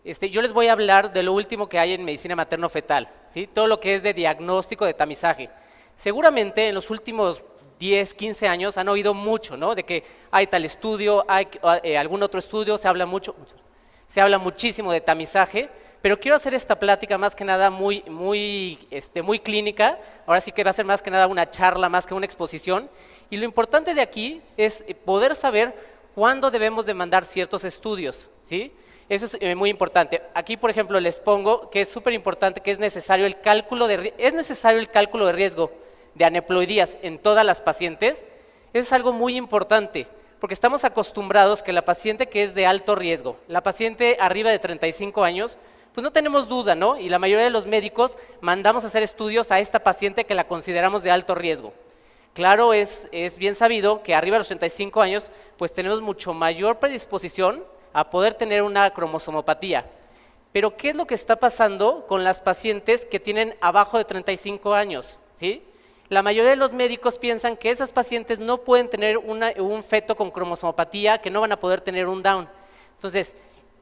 Yo les voy a hablar de lo último que hay en medicina materno-fetal, ¿sí? Todo lo que es de diagnóstico, de tamizaje. Seguramente en los últimos 10, 15 años han oído mucho, ¿no? De que hay tal estudio, hay algún otro estudio, se habla muchísimo de tamizaje, pero quiero hacer esta plática más que nada muy clínica. Ahora sí que va a ser más que nada una charla, más que una exposición. Y lo importante de aquí es poder saber cuándo debemos de mandar ciertos estudios, ¿sí? Eso es muy importante. Aquí, por ejemplo, les pongo que es súper importante que es necesario el cálculo de riesgo de aneuploidías en todas las pacientes. Eso es algo muy importante, porque estamos acostumbrados que la paciente que es de alto riesgo, la paciente arriba de 35 años, pues no tenemos duda, ¿no? Y la mayoría de los médicos mandamos a hacer estudios a esta paciente que la consideramos de alto riesgo. Claro, es bien sabido que arriba de los 35 años, pues tenemos mucho mayor predisposición a poder tener una cromosomopatía. Pero, ¿qué es lo que está pasando con las pacientes que tienen abajo de 35 años? ¿Sí? La mayoría de los médicos piensan que esas pacientes no pueden tener un feto con cromosomopatía, que no van a poder tener un Down. Entonces,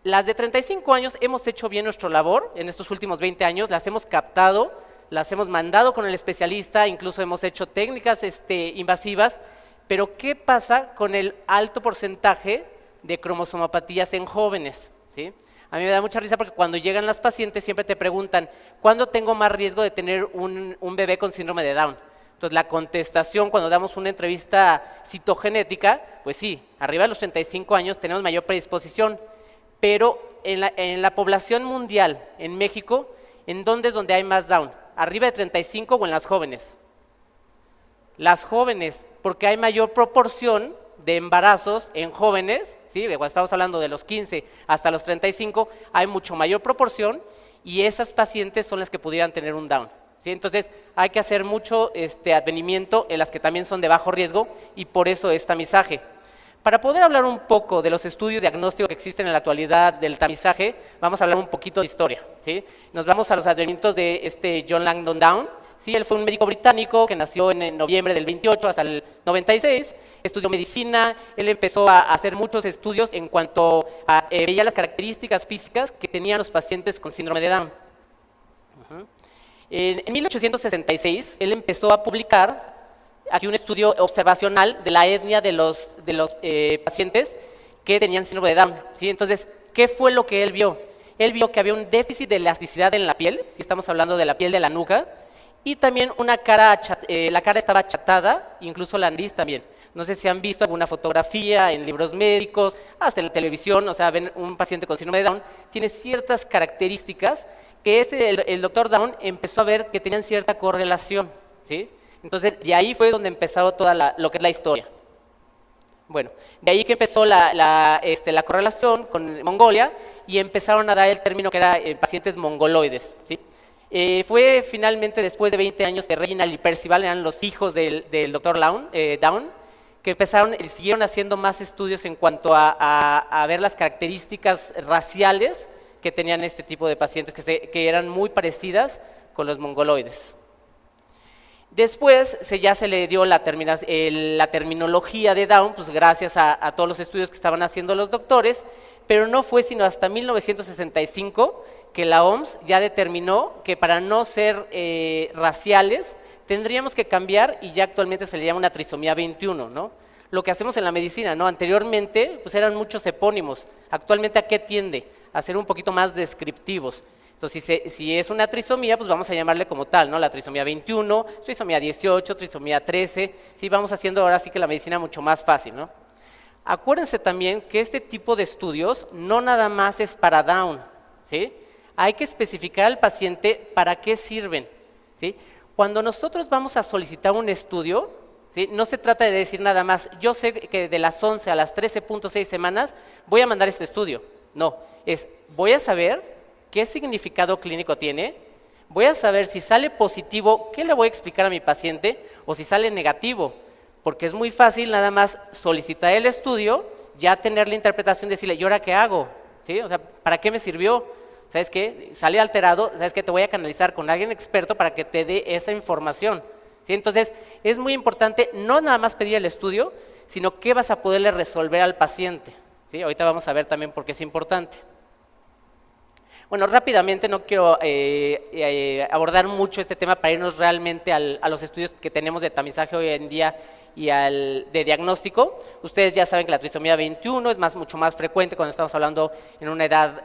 las de 35 años hemos hecho bien nuestra labor en estos últimos 20 años, las hemos captado, las hemos mandado con el especialista, incluso hemos hecho técnicas invasivas, pero ¿qué pasa con el alto porcentaje de cromosomopatías en jóvenes? ¿Sí? A mí me da mucha risa porque cuando llegan las pacientes siempre te preguntan, ¿cuándo tengo más riesgo de tener un bebé con síndrome de Down? Entonces la contestación cuando damos una entrevista citogenética, pues sí, arriba de los 35 años tenemos mayor predisposición, pero en la población mundial, en México, ¿en dónde es donde hay más Down? ¿Arriba de 35 o en las jóvenes? Las jóvenes, porque hay mayor proporción de embarazos en jóvenes, ¿sí? Cuando estamos hablando de los 15 hasta los 35, hay mucho mayor proporción y esas pacientes son las que pudieran tener un Down, ¿sí? Entonces hay que hacer mucho advenimiento en las que también son de bajo riesgo y por eso es tamizaje. Para poder hablar un poco de los estudios diagnósticos que existen en la actualidad del tamizaje, vamos a hablar un poquito de historia, ¿sí? Nos vamos a los advenimientos de John Langdon Down. Sí, él fue un médico británico que nació en noviembre del 28 hasta el 96, estudió medicina, él empezó a hacer muchos estudios en cuanto a veía las características físicas que tenían los pacientes con síndrome de Down. En 1866, él empezó a publicar aquí un estudio observacional de la etnia de los pacientes que tenían síndrome de Down, ¿sí? Entonces, ¿qué fue lo que él vio? Él vio que había un déficit de elasticidad en la piel, si estamos hablando de la piel de la nuca, y también la cara estaba achatada, incluso la nariz también. No sé si han visto alguna fotografía en libros médicos, hasta en la televisión, o sea, ven un paciente con síndrome de Down, tiene ciertas características que el doctor Down empezó a ver que tenían cierta correlación, ¿sí? Entonces, de ahí fue donde empezó toda lo que es la historia. Bueno, de ahí que empezó la correlación con Mongolia y empezaron a dar el término que era pacientes mongoloides, ¿sí? Fue finalmente después de 20 años que Reginald y Percival eran los hijos del doctor Down, que siguieron haciendo más estudios en cuanto a ver las características raciales que tenían este tipo de pacientes, que eran muy parecidas con los mongoloides. Después ya se le dio la terminología de Down, pues gracias a todos los estudios que estaban haciendo los doctores, pero no fue sino hasta 1965 que la OMS ya determinó que para no ser raciales tendríamos que cambiar y ya actualmente se le llama una trisomía 21, ¿no? Lo que hacemos en la medicina, ¿no? Anteriormente pues eran muchos epónimos, actualmente ¿a qué tiende? A ser un poquito más descriptivos. Entonces, si es una trisomía, pues vamos a llamarle como tal, ¿no? La trisomía 21, trisomía 18, trisomía 13, sí, vamos haciendo ahora sí que la medicina mucho más fácil, ¿no? Acuérdense también que este tipo de estudios no nada más es para Down, ¿sí? Hay que especificar al paciente para qué sirven, ¿sí? Cuando nosotros vamos a solicitar un estudio, ¿sí? No se trata de decir nada más, yo sé que de las 11 a las 13.6 semanas voy a mandar este estudio. No, voy a saber qué significado clínico tiene, voy a saber si sale positivo, qué le voy a explicar a mi paciente, o si sale negativo, porque es muy fácil nada más solicitar el estudio, ya tener la interpretación, decirle, ¿y ahora qué hago? ¿Sí? O sea, ¿para qué me sirvió? ¿Sabes qué? Sale alterado, ¿sabes qué? Te voy a canalizar con alguien experto para que te dé esa información, ¿sí? Entonces, es muy importante no nada más pedir el estudio, sino qué vas a poderle resolver al paciente, ¿sí? Ahorita vamos a ver también por qué es importante. Bueno, rápidamente, no quiero abordar mucho este tema para irnos realmente a los estudios que tenemos de tamizaje hoy en día y de diagnóstico. Ustedes ya saben que la trisomía 21 es mucho más frecuente cuando estamos hablando en una edad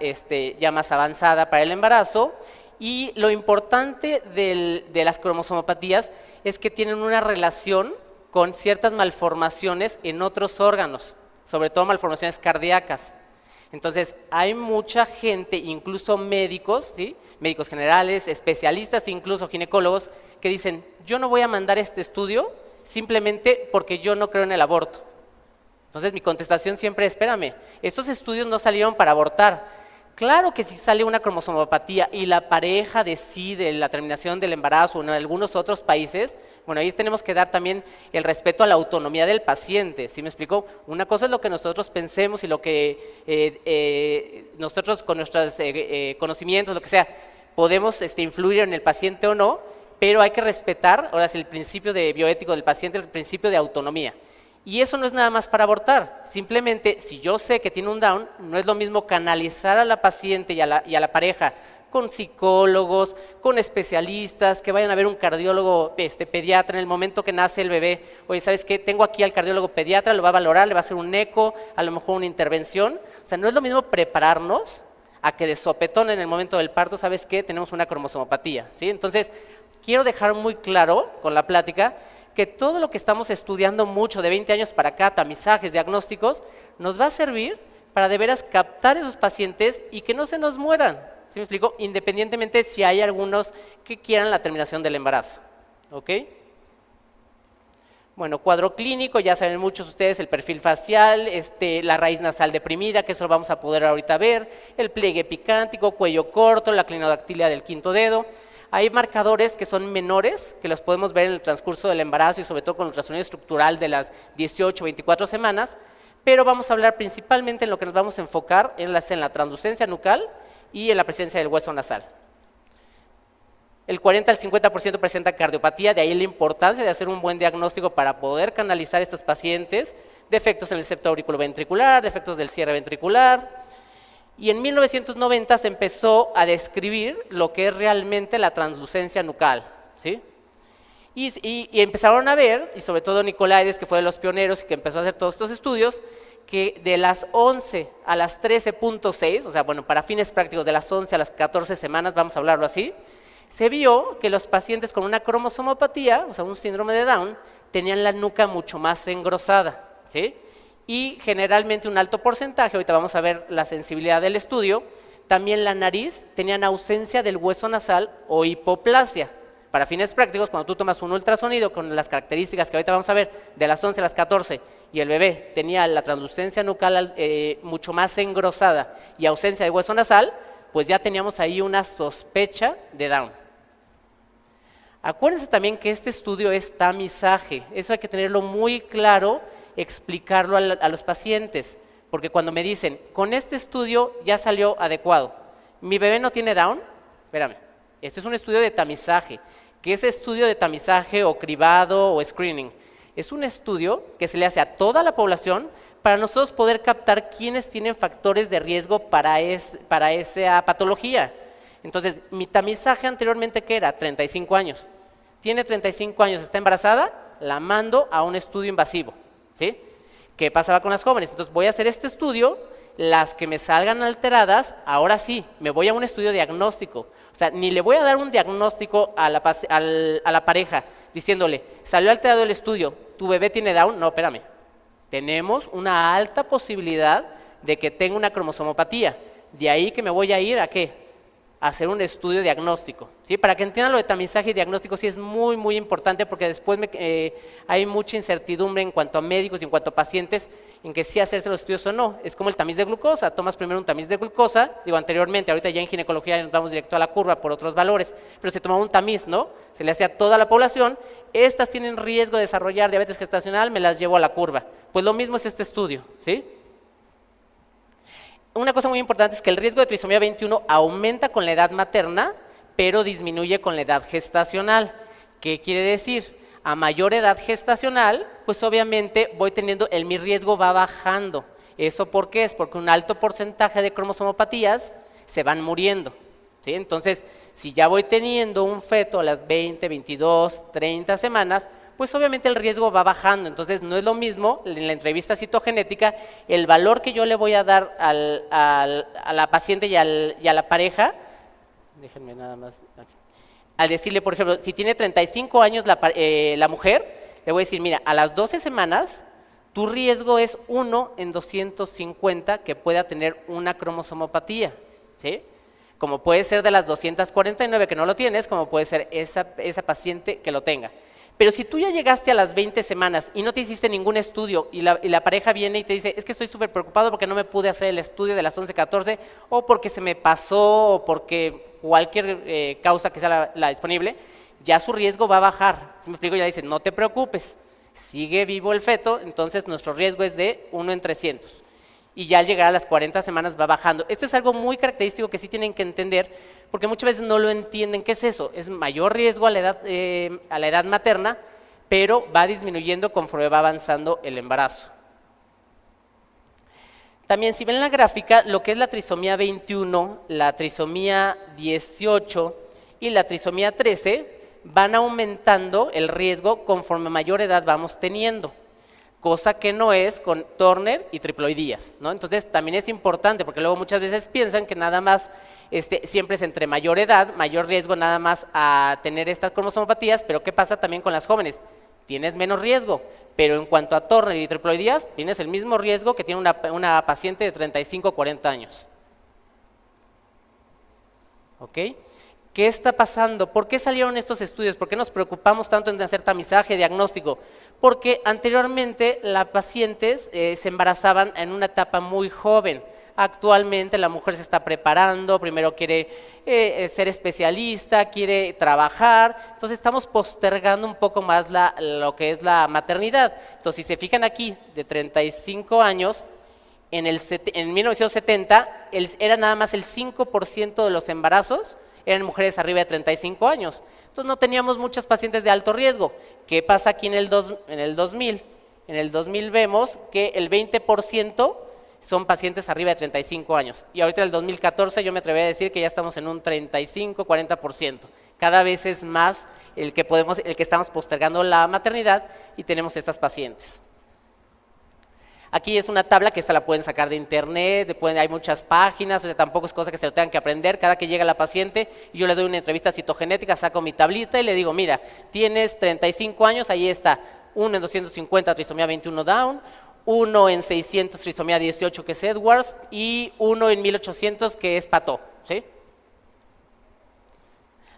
ya más avanzada para el embarazo. Y lo importante de las cromosomopatías es que tienen una relación con ciertas malformaciones en otros órganos, sobre todo malformaciones cardíacas. Entonces, hay mucha gente, incluso médicos, ¿sí? Médicos generales, especialistas, incluso ginecólogos, que dicen, yo no voy a mandar este estudio simplemente porque yo no creo en el aborto. Entonces, mi contestación siempre es, espérame, estos estudios no salieron para abortar. Claro que si sale una cromosomopatía y la pareja decide la terminación del embarazo en algunos otros países, bueno, ahí tenemos que dar también el respeto a la autonomía del paciente, ¿sí me explico? Una cosa es lo que nosotros pensemos y lo que nosotros con nuestros conocimientos, lo que sea, podemos influir en el paciente o no, pero hay que respetar, ahora sí, el principio de bioético del paciente, el principio de autonomía. Y eso no es nada más para abortar, simplemente si yo sé que tiene un Down, no es lo mismo canalizar a la paciente y a la pareja con psicólogos, con especialistas, que vayan a ver un cardiólogo pediatra en el momento que nace el bebé. Oye, ¿sabes qué? Tengo aquí al cardiólogo pediatra, lo va a valorar, le va a hacer un eco, a lo mejor una intervención. O sea, no es lo mismo prepararnos a que de sopetón en el momento del parto, ¿sabes qué? Tenemos una cromosomopatía, ¿sí? Entonces, quiero dejar muy claro con la plática que todo lo que estamos estudiando mucho de 20 años para acá, tamizajes, diagnósticos, nos va a servir para de veras captar esos pacientes y que no se nos mueran, ¿sí me explico? Independientemente si hay algunos que quieran la terminación del embarazo, ¿ok? Bueno, cuadro clínico, ya saben muchos ustedes, el perfil facial, la raíz nasal deprimida, que eso lo vamos a poder ahorita ver, el pliegue epicántico, cuello corto, la clinodactilia del quinto dedo. Hay marcadores que son menores, que los podemos ver en el transcurso del embarazo y sobre todo con el ultrasonido estructural de las 18 o 24 semanas, pero vamos a hablar principalmente en lo que nos vamos a enfocar en la translucencia nucal y en la presencia del hueso nasal. El 40 al 50% presenta cardiopatía, de ahí la importancia de hacer un buen diagnóstico para poder canalizar a estos pacientes, defectos en el septo auriculoventricular, defectos del cierre ventricular. Y en 1990 se empezó a describir lo que es realmente la translucencia nucal, ¿sí? Y empezaron a ver, y sobre todo Nicolaides, que fue de los pioneros y que empezó a hacer todos estos estudios, que de las 11 a las 13.6, o sea, bueno, para fines prácticos, de las 11 a las 14 semanas, vamos a hablarlo así, se vio que los pacientes con una cromosomopatía, o sea, un síndrome de Down, tenían la nuca mucho más engrosada, ¿sí? Y generalmente un alto porcentaje, ahorita vamos a ver la sensibilidad del estudio, también la nariz, tenían ausencia del hueso nasal o hipoplasia. Para fines prácticos, cuando tú tomas un ultrasonido con las características que ahorita vamos a ver, de las 11 a las 14, y el bebé tenía la translucencia nucal mucho más engrosada y ausencia de hueso nasal, pues ya teníamos ahí una sospecha de Down. Acuérdense también que este estudio es tamizaje, eso hay que tenerlo muy claro, explicarlo a los pacientes, porque cuando me dicen, con este estudio ya salió adecuado, mi bebé no tiene Down, espérame, este es un estudio de tamizaje. ¿Qué es estudio de tamizaje o cribado o screening? Es un estudio que se le hace a toda la población para nosotros poder captar quiénes tienen factores de riesgo para esa patología. Entonces, mi tamizaje anteriormente, ¿qué era? 35 años. Tiene 35 años, está embarazada, la mando a un estudio invasivo. ¿Sí? ¿Qué pasaba con las jóvenes? Entonces voy a hacer este estudio, las que me salgan alteradas, ahora sí, me voy a un estudio diagnóstico. O sea, ni le voy a dar un diagnóstico a la pareja diciéndole, salió alterado el estudio, ¿tu bebé tiene Down? No, espérame. Tenemos una alta posibilidad de que tenga una cromosomopatía. De ahí que me voy a ir a ¿qué? A hacer un estudio diagnóstico, ¿sí? Para que entiendan lo de tamizaje y diagnóstico sí es muy, muy importante porque después hay mucha incertidumbre en cuanto a médicos y en cuanto a pacientes en que sí hacerse los estudios o no. Es como el tamiz de glucosa, tomas primero un tamiz de glucosa, digo anteriormente, ahorita ya en ginecología nos vamos directo a la curva por otros valores, pero se toma un tamiz, ¿no? Se le hace a toda la población, estas tienen riesgo de desarrollar diabetes gestacional, me las llevo a la curva. Pues lo mismo es este estudio, ¿sí? Una cosa muy importante es que el riesgo de trisomía 21 aumenta con la edad materna, pero disminuye con la edad gestacional. ¿Qué quiere decir? A mayor edad gestacional, pues obviamente mi riesgo va bajando. ¿Eso por qué? Es porque un alto porcentaje de cromosomopatías se van muriendo, ¿sí? Entonces, si ya voy teniendo un feto a las 20, 22, 30 semanas, pues obviamente el riesgo va bajando. Entonces, no es lo mismo en la entrevista citogenética el valor que yo le voy a dar a la paciente y a la pareja. Déjenme nada más aquí. Al decirle, por ejemplo, si tiene 35 años la mujer, le voy a decir, mira, a las 12 semanas, tu riesgo es 1 en 250 que pueda tener una cromosomopatía, ¿sí? Como puede ser de las 249 que no lo tienes, como puede ser esa paciente que lo tenga. Pero si tú ya llegaste a las 20 semanas y no te hiciste ningún estudio y la pareja viene y te dice, es que estoy súper preocupado porque no me pude hacer el estudio de las 11, 14, o porque se me pasó, o porque cualquier causa que sea la disponible, ya su riesgo va a bajar. Si me explico, ya dicen, no te preocupes, sigue vivo el feto, entonces nuestro riesgo es de 1 en 300. Y ya al llegar a las 40 semanas va bajando. Esto es algo muy característico que sí tienen que entender, porque muchas veces no lo entienden. ¿Qué es eso? Es mayor riesgo a la edad materna, pero va disminuyendo conforme va avanzando el embarazo. También, si ven la gráfica, lo que es la trisomía 21, la trisomía 18 y la trisomía 13 van aumentando el riesgo conforme mayor edad vamos teniendo, cosa que no es con Turner y triploidías, ¿no? Entonces también es importante, porque luego muchas veces piensan que nada más siempre es entre mayor edad, mayor riesgo nada más a tener estas cromosomopatías, pero ¿qué pasa también con las jóvenes? Tienes menos riesgo, pero en cuanto a Turner y triploidías, tienes el mismo riesgo que tiene una paciente de 35 o 40 años. ¿Ok? ¿Qué está pasando? ¿Por qué salieron estos estudios? ¿Por qué nos preocupamos tanto en hacer tamizaje, diagnóstico? Porque anteriormente las pacientes se embarazaban en una etapa muy joven. Actualmente la mujer se está preparando, primero quiere ser especialista, quiere trabajar, entonces estamos postergando un poco más lo que es la maternidad. Entonces, si se fijan aquí, de 35 años, en 1970 era nada más el 5% de los embarazos eran mujeres arriba de 35 años. Entonces no teníamos muchas pacientes de alto riesgo. ¿Qué pasa aquí en el 2000? En el 2000 vemos que el 20% son pacientes arriba de 35 años. Y ahorita en el 2014 yo me atrevería a decir que ya estamos en un 35, 40%. Cada vez es más el que estamos postergando la maternidad y tenemos estas pacientes. Aquí es una tabla que esta la pueden sacar de internet, hay muchas páginas, o sea, tampoco es cosa que se lo tengan que aprender. Cada que llega la paciente, yo le doy una entrevista citogenética, saco mi tablita y le digo, mira, tienes 35 años, ahí está, 1 en 250 trisomía 21 Down, 1 en 600 trisomía 18 que es Edwards y 1 en 1800 que es Patot, ¿sí?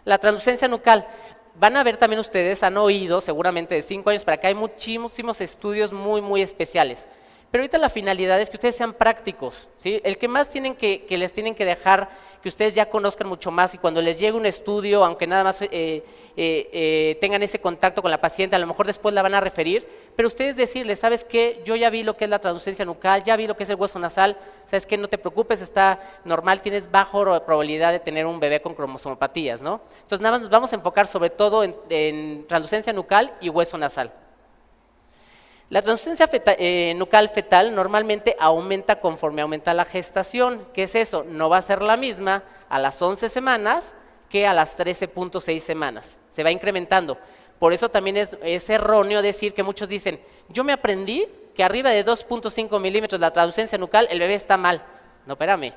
La translucencia nucal. Van a ver también ustedes, han oído seguramente de 5 años para acá, hay muchísimos estudios muy especiales. Pero ahorita la finalidad es que ustedes sean prácticos, ¿sí? El que más les tienen que dejar, que ustedes ya conozcan mucho más y cuando les llegue un estudio, aunque nada más tengan ese contacto con la paciente, a lo mejor después la van a referir, pero ustedes decirles, ¿sabes qué? Yo ya vi lo que es la translucencia nucal, ya vi lo que es el hueso nasal, ¿sabes qué? No te preocupes, está normal, tienes bajo probabilidad de tener un bebé con cromosomopatías, ¿no? Entonces nada más nos vamos a enfocar sobre todo en translucencia nucal y hueso nasal. La translucencia nucal fetal normalmente aumenta conforme aumenta la gestación. ¿Qué es eso? No va a ser la misma a las 11 semanas que a las 13.6 semanas. Se va incrementando. Por eso también es erróneo decir que muchos dicen, yo me aprendí que arriba de 2.5 milímetros la translucencia nucal el bebé está mal. No, espérame.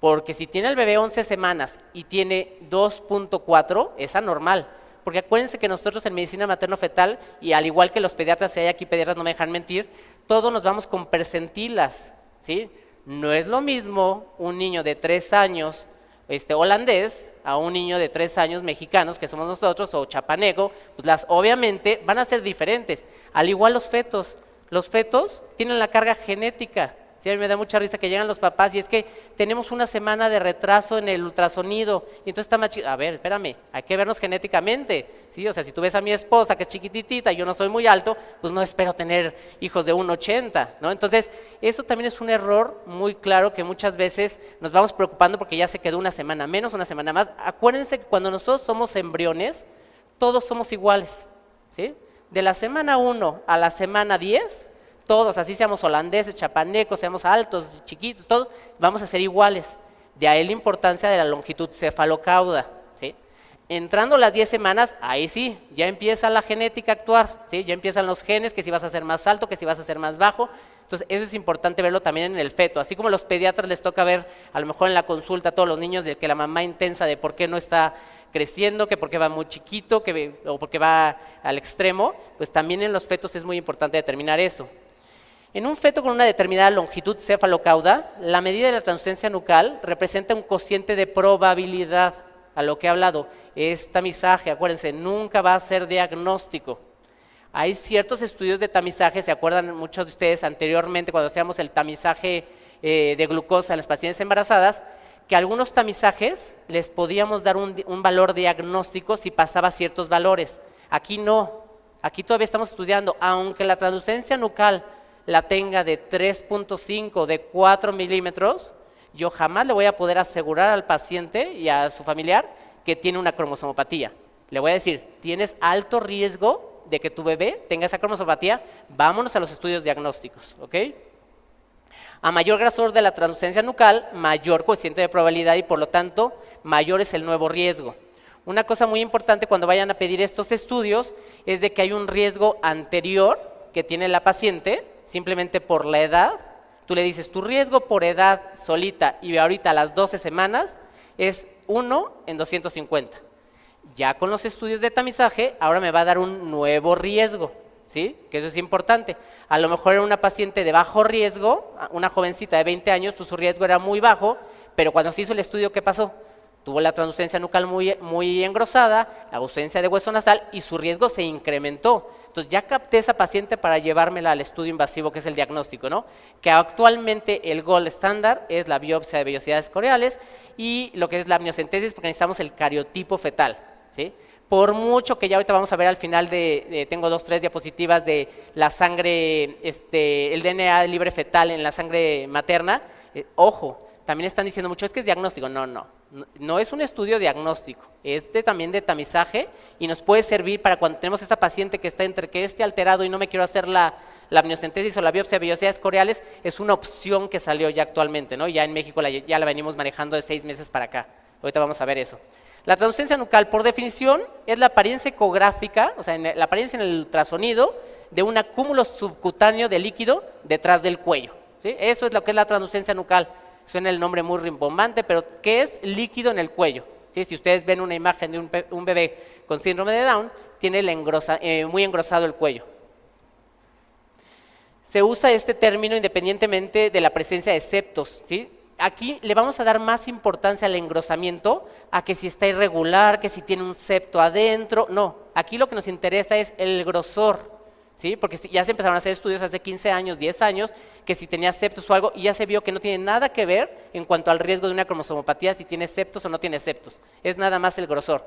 Porque si tiene el bebé 11 semanas y tiene 2.4, es anormal. Porque acuérdense que nosotros en medicina materno-fetal, y al igual que los pediatras, si hay aquí pediatras no me dejan mentir, todos nos vamos con percentilas, ¿sí? No es lo mismo un niño de 3 años holandés a un niño de 3 años mexicanos, que somos nosotros, o chapaneco, pues obviamente van a ser diferentes. Al igual los fetos tienen la carga genética. Sí, a mí me da mucha risa que llegan los papás y es que tenemos una semana de retraso en el ultrasonido y entonces está más chiquito. A ver, espérame, hay que vernos genéticamente, ¿sí? O sea, si tú ves a mi esposa que es chiquititita y yo no soy muy alto, pues no espero tener hijos de 1,80, ¿no? Entonces, eso también es un error muy claro que muchas veces nos vamos preocupando porque ya se quedó una semana menos, una semana más. Acuérdense que cuando nosotros somos embriones, todos somos iguales, ¿sí? De la semana 1 a la semana 10, todos, así seamos holandeses, chapanecos, seamos altos, chiquitos, todos, vamos a ser iguales. De ahí la importancia de la longitud cefalocauda, ¿sí? Entrando las 10 semanas, ahí sí, ya empieza la genética a actuar, ¿sí? Ya empiezan los genes, que si vas a ser más alto, que si vas a ser más bajo. Entonces, eso es importante verlo también en el feto. Así como a los pediatras les toca ver, a lo mejor en la consulta, a todos los niños, de que la mamá intensa de por qué no está creciendo, que por qué va muy chiquito, o por qué va al extremo, pues también en los fetos es muy importante determinar eso. En un feto con una determinada longitud cefalocauda, la medida de la translucencia nucal representa un cociente de probabilidad, a lo que he hablado. Es tamizaje, acuérdense, nunca va a ser diagnóstico. Hay ciertos estudios de tamizaje, se acuerdan muchos de ustedes anteriormente cuando hacíamos el tamizaje de glucosa en las pacientes embarazadas, que algunos tamizajes les podíamos dar un valor diagnóstico si pasaba ciertos valores. Aquí no, aquí todavía estamos estudiando, aunque la translucencia nucal la tenga de 3.5, de 4 milímetros, yo jamás le voy a poder asegurar al paciente y a su familiar que tiene una cromosomopatía. Le voy a decir, tienes alto riesgo de que tu bebé tenga esa cromosomopatía, vámonos a los estudios diagnósticos, ¿ok? A mayor grosor de la translucencia nucal, mayor cociente de probabilidad y por lo tanto, mayor es el nuevo riesgo. Una cosa muy importante cuando vayan a pedir estos estudios es de que hay un riesgo anterior que tiene la paciente, simplemente por la edad. Tú le dices, tu riesgo por edad solita y ahorita a las 12 semanas es 1 en 250. Ya con los estudios de tamizaje, ahora me va a dar un nuevo riesgo, ¿sí? Que eso es importante. A lo mejor era una paciente de bajo riesgo, una jovencita de 20 años, pues su riesgo era muy bajo, pero cuando se hizo el estudio, ¿qué pasó? Tuvo la translucencia nucal muy engrosada, la ausencia de hueso nasal y su riesgo se incrementó. Entonces ya capté esa paciente para llevármela al estudio invasivo, que es el diagnóstico, ¿no? Que actualmente el gold estándar es la biopsia de vellosidades corneales y lo que es la amniocentesis, porque necesitamos el cariotipo fetal, ¿sí? Por mucho que ya ahorita vamos a ver al final tengo 2 o 3 diapositivas de la sangre, el DNA libre fetal en la sangre materna, ojo, también están diciendo mucho, es que es diagnóstico. No es un estudio diagnóstico, es también de tamizaje y nos puede servir para cuando tenemos esta paciente que está entre que esté alterado y no me quiero hacer la amniocentesis o la biopsia de vellosidades corneales, es una opción que salió ya actualmente, ¿no? Ya en México ya la venimos manejando de 6 meses para acá, ahorita vamos a ver eso. La translucencia nucal, por definición, es la apariencia ecográfica, o sea, la apariencia en el ultrasonido de un acúmulo subcutáneo de líquido detrás del cuello, ¿sí? Eso es lo que es la translucencia nucal. Suena el nombre muy rimbombante, pero ¿qué es líquido en el cuello? ¿Sí? Si ustedes ven una imagen de un bebé con síndrome de Down, tiene muy engrosado el cuello. Se usa este término independientemente de la presencia de septos, ¿sí? Aquí le vamos a dar más importancia al engrosamiento a que si está irregular, que si tiene un septo adentro. No, aquí lo que nos interesa es el grosor, ¿sí? Porque ya se empezaron a hacer estudios hace 15 años, 10 años, que si tenía septos o algo, y ya se vio que no tiene nada que ver en cuanto al riesgo de una cromosomopatía, si tiene septos o no tiene septos. Es nada más el grosor.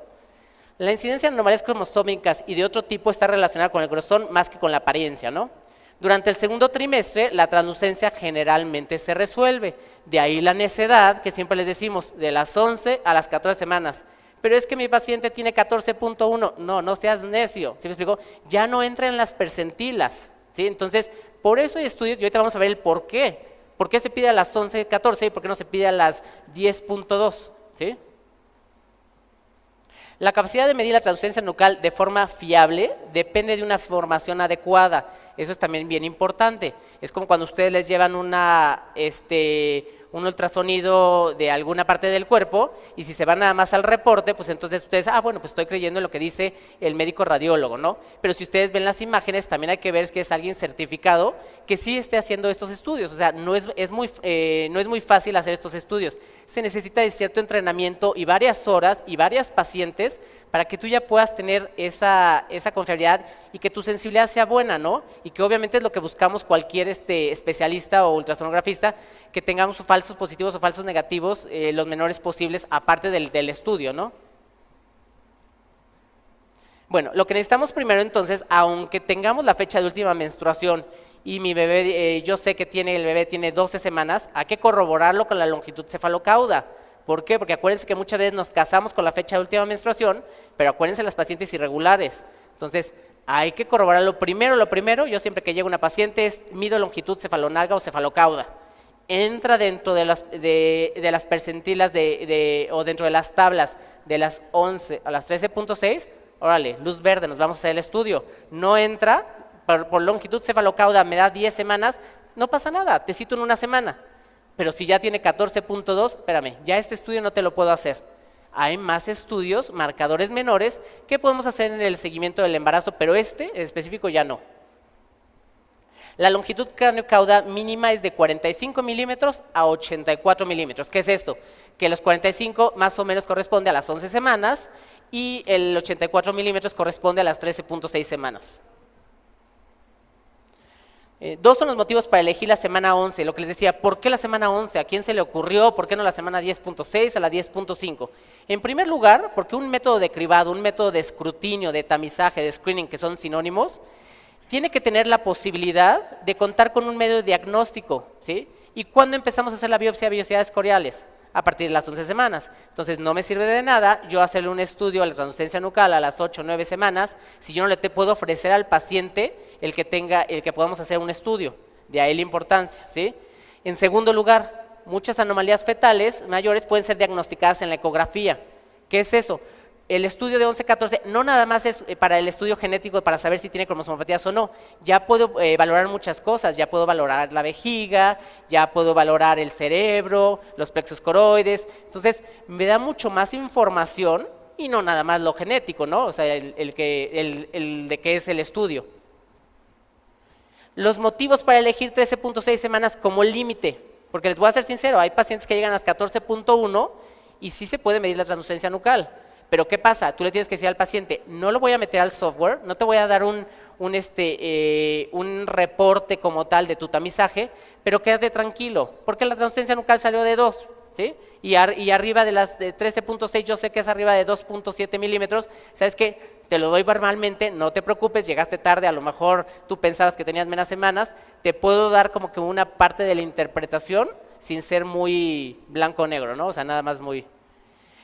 La incidencia de anomalías cromosómicas y de otro tipo está relacionada con el grosor más que con la apariencia, ¿no? Durante el segundo trimestre, la translucencia generalmente se resuelve. De ahí la necedad, que siempre les decimos, de las 11 a las 14 semanas. Pero es que mi paciente tiene 14.1. No seas necio. ¿Sí me explico? Ya no entra en las percentilas, ¿sí? Entonces, por eso hay estudios, y ahorita vamos a ver el por qué. ¿Por qué se pide a las 11, 14 y por qué no se pide a las 10.2? ¿Sí? La capacidad de medir la translucencia nucal de forma fiable depende de una formación adecuada. Eso es también bien importante. Es como cuando ustedes les llevan un ultrasonido de alguna parte del cuerpo y si se van nada más al reporte, pues entonces ustedes, bueno, pues estoy creyendo en lo que dice el médico radiólogo, ¿no? Pero si ustedes ven las imágenes, también hay que ver que es alguien certificado que sí esté haciendo estos estudios. O sea, no es muy fácil hacer estos estudios. Se necesita de cierto entrenamiento y varias horas y varias pacientes para que tú ya puedas tener esa confiabilidad y que tu sensibilidad sea buena, ¿no? Y que obviamente es lo que buscamos cualquier especialista o ultrasonografista, que tengamos falsos positivos o falsos negativos los menores posibles, aparte del estudio, ¿no? Bueno, lo que necesitamos primero entonces, aunque tengamos la fecha de última menstruación y mi bebé, yo sé que el bebé tiene 12 semanas, hay que corroborarlo con la longitud cefalocauda. ¿Por qué? Porque acuérdense que muchas veces nos casamos con la fecha de última menstruación, pero acuérdense las pacientes irregulares. Entonces, hay que corroborarlo primero. Lo primero, yo siempre que llega una paciente mido longitud cefalonalga o cefalocauda. entra dentro de las percentilas o dentro de las tablas de las 11 a las 13.6, órale, luz verde, nos vamos a hacer el estudio. No entra, por longitud cefalocauda me da 10 semanas, no pasa nada, te cito en una semana. Pero si ya tiene 14.2, espérame, ya este estudio no te lo puedo hacer. Hay más estudios, marcadores menores, que podemos hacer en el seguimiento del embarazo, pero este en específico ya no. La longitud cráneo-cauda mínima es de 45 milímetros a 84 milímetros. ¿Qué es esto? Que los 45 más o menos corresponde a las 11 semanas y el 84 milímetros corresponde a las 13.6 semanas. Dos son los motivos para elegir la semana 11, lo que les decía, ¿por qué la semana 11? ¿A quién se le ocurrió? ¿Por qué no la semana 10.6 a la 10.5? En primer lugar, porque un método de cribado, un método de escrutinio, de tamizaje, de screening, que son sinónimos, tiene que tener la posibilidad de contar con un medio de diagnóstico, ¿sí? ¿Y cuándo empezamos a hacer la biopsia de vellosidades coriales? A partir de las 11 semanas. Entonces no me sirve de nada yo hacerle un estudio a la translucencia nucal a las 8 o 9 semanas si yo no le puedo ofrecer al paciente el que podamos hacer un estudio. De ahí la importancia, ¿sí? En segundo lugar, muchas anomalías fetales mayores pueden ser diagnosticadas en la ecografía. ¿Qué es eso? El estudio de 11-14 no nada más es para el estudio genético para saber si tiene cromosomopatías o no. Ya puedo valorar muchas cosas, ya puedo valorar la vejiga, ya puedo valorar el cerebro, los plexos coroides. Entonces, me da mucho más información y no nada más lo genético, ¿no? O sea, el de qué es el estudio. Los motivos para elegir 13.6 semanas como límite, porque les voy a ser sincero, hay pacientes que llegan a las 14.1 y sí se puede medir la translucencia nucal. Pero ¿qué pasa? Tú le tienes que decir al paciente, no lo voy a meter al software, no te voy a dar un reporte como tal de tu tamizaje, pero quédate tranquilo, porque la translucencia nucal salió de 2, ¿sí? Y arriba de las 13.6 yo sé que es arriba de 2.7 milímetros, ¿sabes qué? Te lo doy verbalmente, no te preocupes, llegaste tarde, a lo mejor tú pensabas que tenías menos semanas, te puedo dar como que una parte de la interpretación sin ser muy blanco-negro, ¿no? O sea, nada más muy...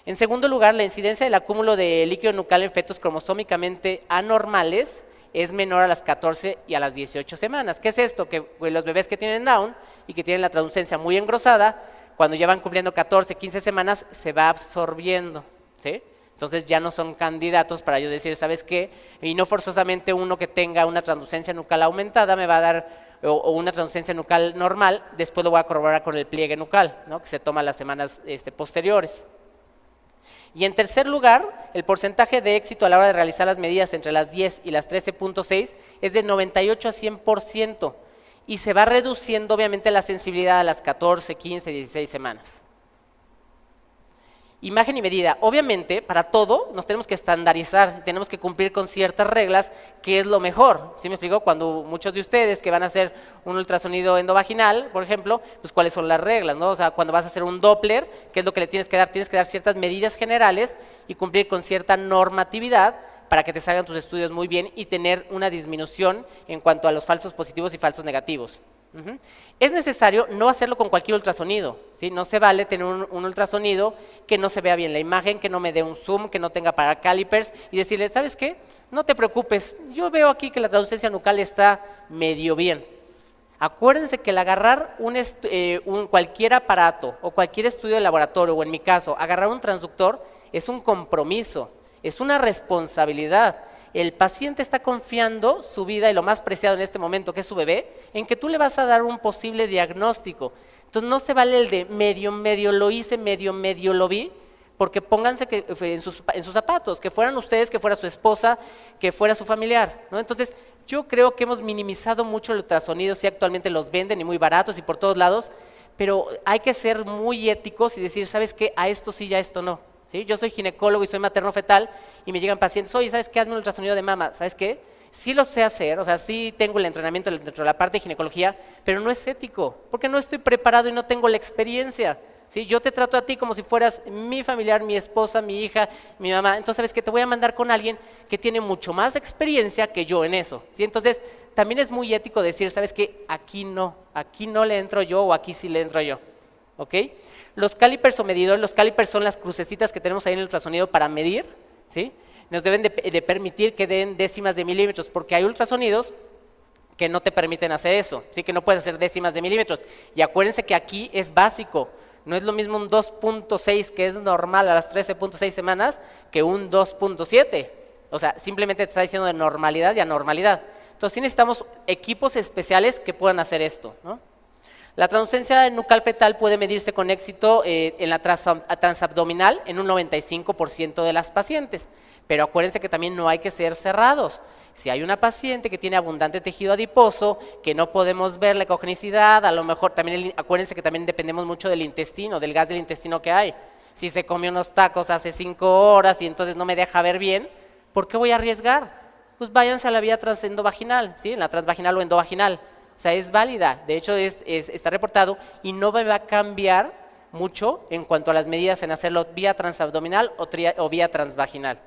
En segundo lugar, la incidencia del acúmulo de líquido nucal en fetos cromosómicamente anormales es menor a las 14 y a las 18 semanas. ¿Qué es esto? Que los bebés que tienen Down y que tienen la translucencia muy engrosada, cuando ya van cumpliendo 14, 15 semanas, se va absorbiendo, ¿sí? Entonces ya no son candidatos para yo decir, ¿sabes qué? Y no forzosamente uno que tenga una translucencia nucal aumentada me va a dar, o una translucencia nucal normal, después lo voy a corroborar con el pliegue nucal, ¿no? Que se toma las semanas posteriores. Y en tercer lugar, el porcentaje de éxito a la hora de realizar las medidas entre las 10 y las 13.6 es de 98 a 100% y se va reduciendo obviamente la sensibilidad a las 14, 15, 16 semanas. Imagen y medida. Obviamente, para todo nos tenemos que estandarizar, tenemos que cumplir con ciertas reglas, que es lo mejor. ¿Sí me explico? Cuando muchos de ustedes que van a hacer un ultrasonido endovaginal, por ejemplo, pues cuáles son las reglas, ¿no? O sea, cuando vas a hacer un Doppler, ¿qué es lo que le tienes que dar? Tienes que dar ciertas medidas generales y cumplir con cierta normatividad para que te salgan tus estudios muy bien y tener una disminución en cuanto a los falsos positivos y falsos negativos. Es necesario no hacerlo con cualquier ultrasonido, ¿sí? No se vale tener un ultrasonido que no se vea bien la imagen, que no me dé un zoom, que no tenga para calipers y decirle, ¿sabes qué? No te preocupes, yo veo aquí que la translucencia nucal está medio bien. Acuérdense que el agarrar cualquier aparato o cualquier estudio de laboratorio, o en mi caso, agarrar un transductor es un compromiso, es una responsabilidad. El paciente está confiando su vida y lo más preciado en este momento, que es su bebé, en que tú le vas a dar un posible diagnóstico. Entonces no se vale el de medio lo hice, medio lo vi, porque pónganse en sus zapatos, que fueran ustedes, que fuera su esposa, que fuera su familiar, ¿no? Entonces yo creo que hemos minimizado mucho el ultrasonido, sí actualmente los venden y muy baratos y por todos lados, pero hay que ser muy éticos y decir, ¿sabes qué? A esto sí, a esto no. ¿Sí? Yo soy ginecólogo y soy materno-fetal y me llegan pacientes, oye, ¿sabes qué? Hazme un ultrasonido de mama, ¿sabes qué? Sí lo sé hacer, o sea, sí tengo el entrenamiento dentro de la parte de ginecología, pero no es ético, porque no estoy preparado y no tengo la experiencia. ¿Sí? Yo te trato a ti como si fueras mi familiar, mi esposa, mi hija, mi mamá, entonces sabes que te voy a mandar con alguien que tiene mucho más experiencia que yo en eso. ¿Sí? Entonces, también es muy ético decir, ¿sabes qué? Aquí no le entro yo o aquí sí le entro yo. ¿Ok? Los calipers o medidores, los calipers son las crucecitas que tenemos ahí en el ultrasonido para medir, ¿sí? Nos deben de permitir que den décimas de milímetros, porque hay ultrasonidos que no te permiten hacer eso, ¿sí? Que no puedes hacer décimas de milímetros. Y acuérdense que aquí es básico, no es lo mismo un 2.6 que es normal a las 13.6 semanas que un 2.7. O sea, simplemente te está diciendo de normalidad y anormalidad. Entonces sí necesitamos equipos especiales que puedan hacer esto, ¿no? La translucencia nucal fetal puede medirse con éxito en la transabdominal en un 95% de las pacientes, pero acuérdense que también no hay que ser cerrados. Si hay una paciente que tiene abundante tejido adiposo, que no podemos ver la ecogenicidad, a lo mejor también, acuérdense que también dependemos mucho del intestino, del gas del intestino que hay. Si se comió unos tacos hace 5 horas y entonces no me deja ver bien, ¿por qué voy a arriesgar? Pues váyanse a la vía transendovaginal, ¿sí? En la transvaginal o endovaginal. O sea, es válida, de hecho está reportado y no me va a cambiar mucho en cuanto a las medidas en hacerlo vía transabdominal o vía transvaginal.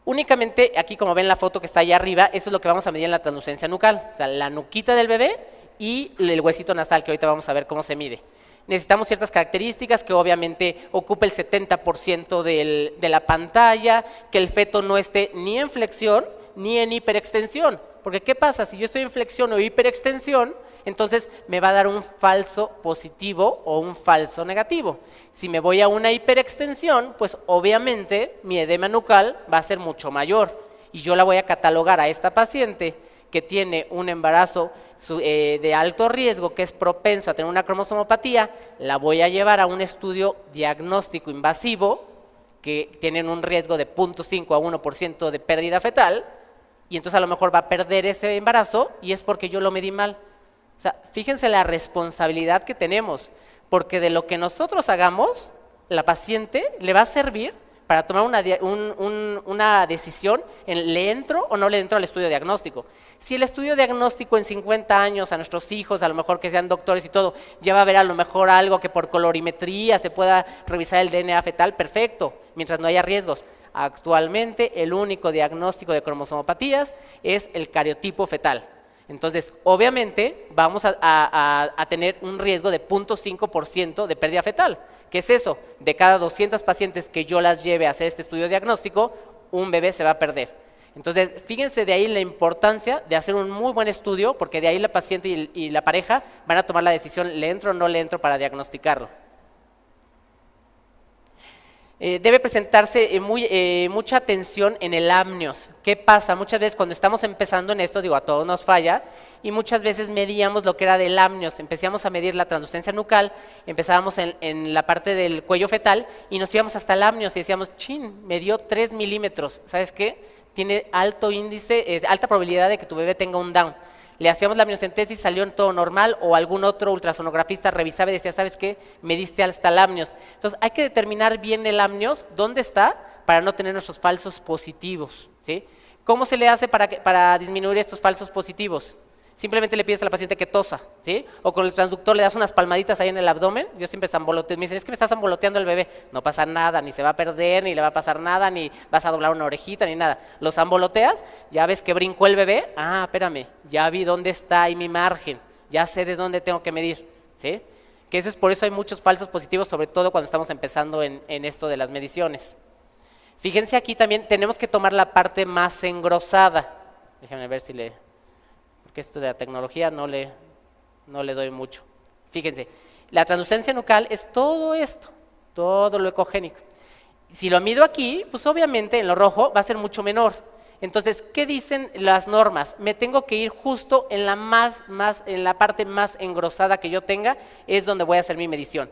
Únicamente, aquí como ven la foto que está allá arriba, eso es lo que vamos a medir en la translucencia nucal, o sea, la nuquita del bebé y el huesito nasal, que ahorita vamos a ver cómo se mide. Necesitamos ciertas características, que obviamente ocupe el 70% de la pantalla, que el feto no esté ni en flexión ni en hiperextensión. Porque ¿qué pasa? Si yo estoy en flexión o hiperextensión, entonces me va a dar un falso positivo o un falso negativo. Si me voy a una hiperextensión, pues obviamente mi edema nucal va a ser mucho mayor. Y yo la voy a catalogar a esta paciente que tiene un embarazo de alto riesgo, que es propenso a tener una cromosomopatía, la voy a llevar a un estudio diagnóstico invasivo, que tienen un riesgo de 0.5 a 1% de pérdida fetal, y entonces a lo mejor va a perder ese embarazo y es porque yo lo medí mal. O sea, fíjense la responsabilidad que tenemos, porque de lo que nosotros hagamos, la paciente le va a servir para tomar una decisión en ¿le entro o no le entro al estudio diagnóstico? Si el estudio diagnóstico en 50 años a nuestros hijos, a lo mejor que sean doctores y todo, ya va a haber a lo mejor algo que por colorimetría se pueda revisar el DNA fetal, perfecto, mientras no haya riesgos. Actualmente el único diagnóstico de cromosomopatías es el cariotipo fetal. Entonces, obviamente, vamos a tener un riesgo de 0.5% de pérdida fetal. ¿Qué es eso? De cada 200 pacientes que yo las lleve a hacer este estudio diagnóstico, un bebé se va a perder. Entonces, fíjense de ahí la importancia de hacer un muy buen estudio, porque de ahí la paciente y la pareja van a tomar la decisión, ¿le entro o no le entro para diagnosticarlo? Debe presentarse mucha atención en el amnios. ¿Qué pasa? Muchas veces cuando estamos empezando en esto, digo, a todos nos falla, y muchas veces medíamos lo que era del amnios, empezamos a medir la translucencia nucal, empezábamos en la parte del cuello fetal y nos íbamos hasta el amnios y decíamos, chin, me dio 3 milímetros, ¿sabes qué? Tiene alto índice, alta probabilidad de que tu bebé tenga un Down. Le hacíamos la amniocentesis, salió en todo normal, o algún otro ultrasonografista revisaba y decía, ¿sabes qué? Mediste hasta el amnios. Entonces hay que determinar bien el amnios, dónde está, para no tener nuestros falsos positivos, ¿sí? ¿Cómo se le hace para disminuir estos falsos positivos? Simplemente le pides a la paciente que tosa, ¿sí? O con el transductor le das unas palmaditas ahí en el abdomen. Yo siempre zamboloteo, me dicen, es que me estás zamboloteando el bebé. No pasa nada, ni se va a perder, ni le va a pasar nada, ni vas a doblar una orejita, ni nada. Lo zamboloteas, ya ves que brincó el bebé. Ah, espérame, ya vi dónde está ahí mi margen, ya sé de dónde tengo que medir, ¿sí? Que eso es por eso hay muchos falsos positivos, sobre todo cuando estamos empezando en esto de las mediciones. Fíjense aquí también, tenemos que tomar la parte más engrosada. Déjenme ver si porque esto de la tecnología no le doy mucho. Fíjense, la translucencia nucal es todo esto, todo lo ecogénico. Si lo mido aquí, pues obviamente en lo rojo va a ser mucho menor. Entonces, ¿qué dicen las normas? Me tengo que ir justo en la parte más engrosada que yo tenga, es donde voy a hacer mi medición.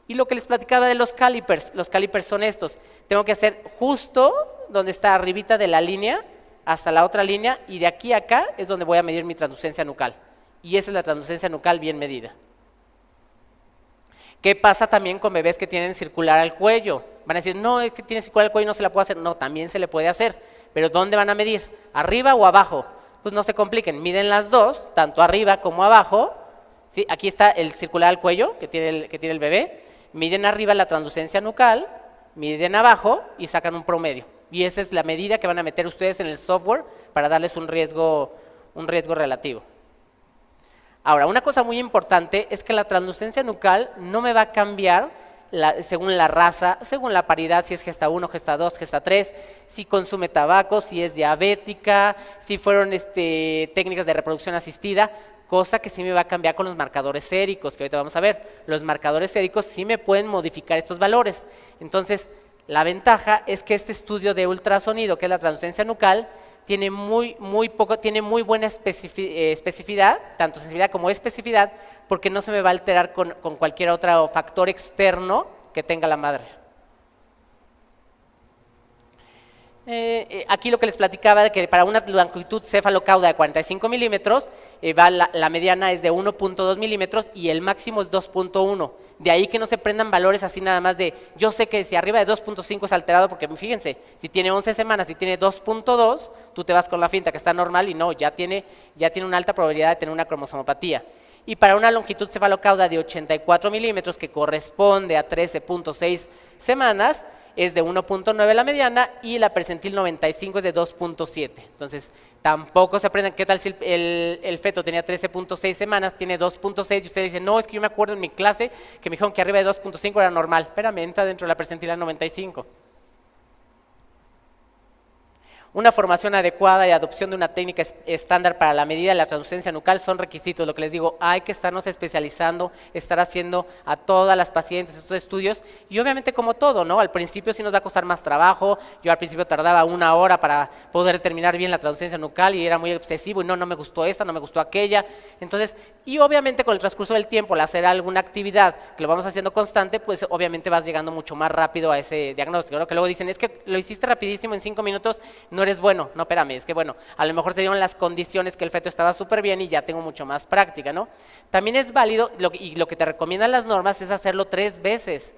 Y lo que les platicaba de los calipers son estos. Tengo que hacer justo donde está arribita de la línea, hasta la otra línea, y de aquí a acá es donde voy a medir mi translucencia nucal. Y esa es la translucencia nucal bien medida. ¿Qué pasa también con bebés que tienen circular al cuello? Van a decir, no, es que tiene circular al cuello y no se la puede hacer. No, también se le puede hacer. ¿Pero dónde van a medir? ¿Arriba o abajo? Pues no se compliquen, miden las dos, tanto arriba como abajo. ¿Sí? Aquí está el circular al cuello que tiene el bebé. Miden arriba la translucencia nucal, miden abajo y sacan un promedio. Y esa es la medida que van a meter ustedes en el software para darles un riesgo relativo. Ahora, una cosa muy importante es que la translucencia nucal no me va a cambiar según la raza, según la paridad, si es gesta 1, gesta 2, gesta 3, si consume tabaco, si es diabética, si fueron técnicas de reproducción asistida, cosa que sí me va a cambiar con los marcadores séricos, que ahorita vamos a ver. Los marcadores séricos sí me pueden modificar estos valores. Entonces, la ventaja es que este estudio de ultrasonido, que es la translucencia nucal, tiene muy buena especificidad, tanto sensibilidad como especificidad, porque no se me va a alterar con cualquier otro factor externo que tenga la madre. Aquí lo que les platicaba de que para una longitud cefalocauda de 45 milímetros, la mediana es de 1.2 milímetros y el máximo es 2.1. De ahí que no se prendan valores así nada más de, yo sé que si arriba de 2.5 es alterado, porque fíjense, si tiene 11 semanas y tiene 2.2, tú te vas con la finta que está normal y no, ya tiene una alta probabilidad de tener una cromosomopatía. Y para una longitud cefalocauda de 84 milímetros, que corresponde a 13.6 semanas, es de 1.9 la mediana y la percentil 95 es de 2.7. Entonces, tampoco se aprendan qué tal si el feto tenía 13.6 semanas, tiene 2.6 y ustedes dicen, no, es que yo me acuerdo en mi clase que me dijeron que arriba de 2.5 era normal. Espérame, entra dentro de la percentil 95. Una formación adecuada y adopción de una técnica estándar para la medida de la translucencia nucal son requisitos. Lo que les digo, hay que estarnos especializando, estar haciendo a todas las pacientes estos estudios y obviamente como todo, ¿no? Al principio sí nos va a costar más trabajo. Yo al principio tardaba 1 hora para poder determinar bien la translucencia nucal y era muy obsesivo y no me gustó esta, no me gustó aquella. Entonces, y obviamente con el transcurso del tiempo, al hacer alguna actividad que lo vamos haciendo constante, pues obviamente vas llegando mucho más rápido a ese diagnóstico, ¿no? Que luego dicen, es que lo hiciste rapidísimo en 5 minutos, no eres bueno. No, espérame, es que bueno, a lo mejor se dieron las condiciones que el feto estaba súper bien y ya tengo mucho más práctica, ¿no? También es válido, y lo que te recomiendan las normas es hacerlo 3 veces.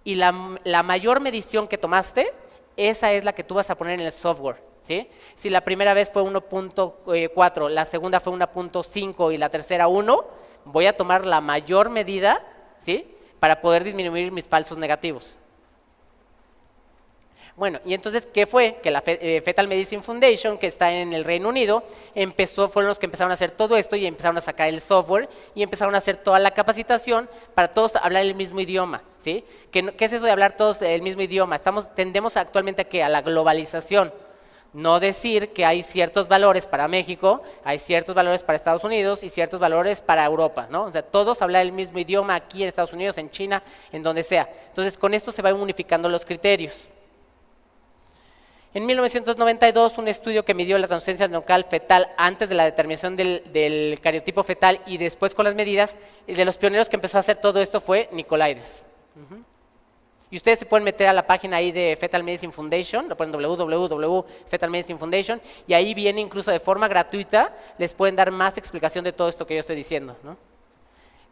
Y la mayor medición que tomaste, esa es la que tú vas a poner en el software, ¿sí? Si la primera vez fue 1.4, la segunda fue 1.5 y la tercera 1, voy a tomar la mayor medida, ¿sí? Para poder disminuir mis falsos negativos. Bueno, y entonces, ¿qué fue? Que la Fetal Medicine Foundation, que está en el Reino Unido, fueron los que empezaron a hacer todo esto y empezaron a sacar el software y empezaron a hacer toda la capacitación para todos hablar el mismo idioma, ¿sí? ¿Qué es eso de hablar todos el mismo idioma? Tendemos actualmente a la globalización. No decir que hay ciertos valores para México, hay ciertos valores para Estados Unidos y ciertos valores para Europa, ¿no? O sea, todos hablar el mismo idioma aquí en Estados Unidos, en China, en donde sea. Entonces, con esto se van unificando los criterios. En 1992, un estudio que midió la translucencia nucal fetal antes de la determinación del cariotipo fetal y después con las medidas, de los pioneros que empezó a hacer todo esto fue Nicolaides. Y ustedes se pueden meter a la página ahí de Fetal Medicine Foundation, lo ponen www.fetal Medicine Foundation, y ahí viene incluso de forma gratuita, les pueden dar más explicación de todo esto que yo estoy diciendo, ¿no?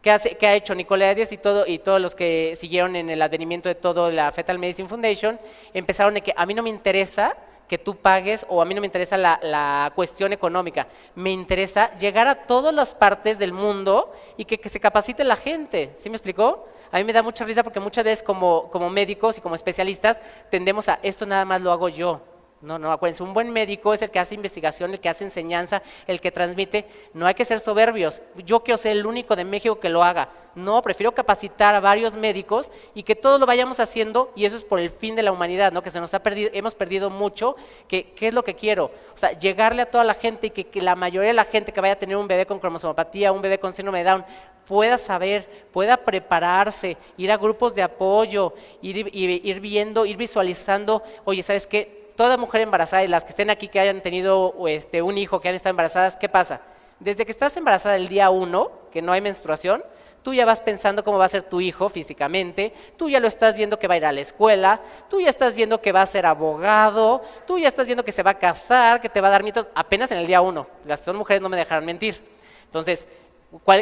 ¿Qué ha hecho Nicolaides y todos los que siguieron en el advenimiento de todo la Fetal Medicine Foundation? Empezaron de que a mí no me interesa que tú pagues o a mí no me interesa la cuestión económica, me interesa llegar a todas las partes del mundo y que se capacite la gente, ¿sí me explicó? A mí me da mucha risa porque muchas veces como médicos y como especialistas tendemos a esto nada más lo hago yo. No, acuérdense, un buen médico es el que hace investigación, el que hace enseñanza, el que transmite. No hay que ser soberbios. Yo quiero ser el único de México que lo haga. No, prefiero capacitar a varios médicos y que todos lo vayamos haciendo, y eso es por el fin de la humanidad, ¿no? Que se nos hemos perdido mucho. ¿Qué es lo que quiero? O sea, llegarle a toda la gente y que la mayoría de la gente que vaya a tener un bebé con cromosomopatía, un bebé con síndrome de Down, pueda saber, pueda prepararse, ir a grupos de apoyo, ir viendo, ir visualizando. Oye, ¿sabes qué? Toda mujer embarazada y las que estén aquí que hayan tenido un hijo, que han estado embarazadas, ¿qué pasa? Desde que estás embarazada el día 1, que no hay menstruación, tú ya vas pensando cómo va a ser tu hijo físicamente, tú ya lo estás viendo que va a ir a la escuela, tú ya estás viendo que va a ser abogado, tú ya estás viendo que se va a casar, que te va a dar nietos, apenas en el día 1. Las que son mujeres no me dejarán mentir. Entonces,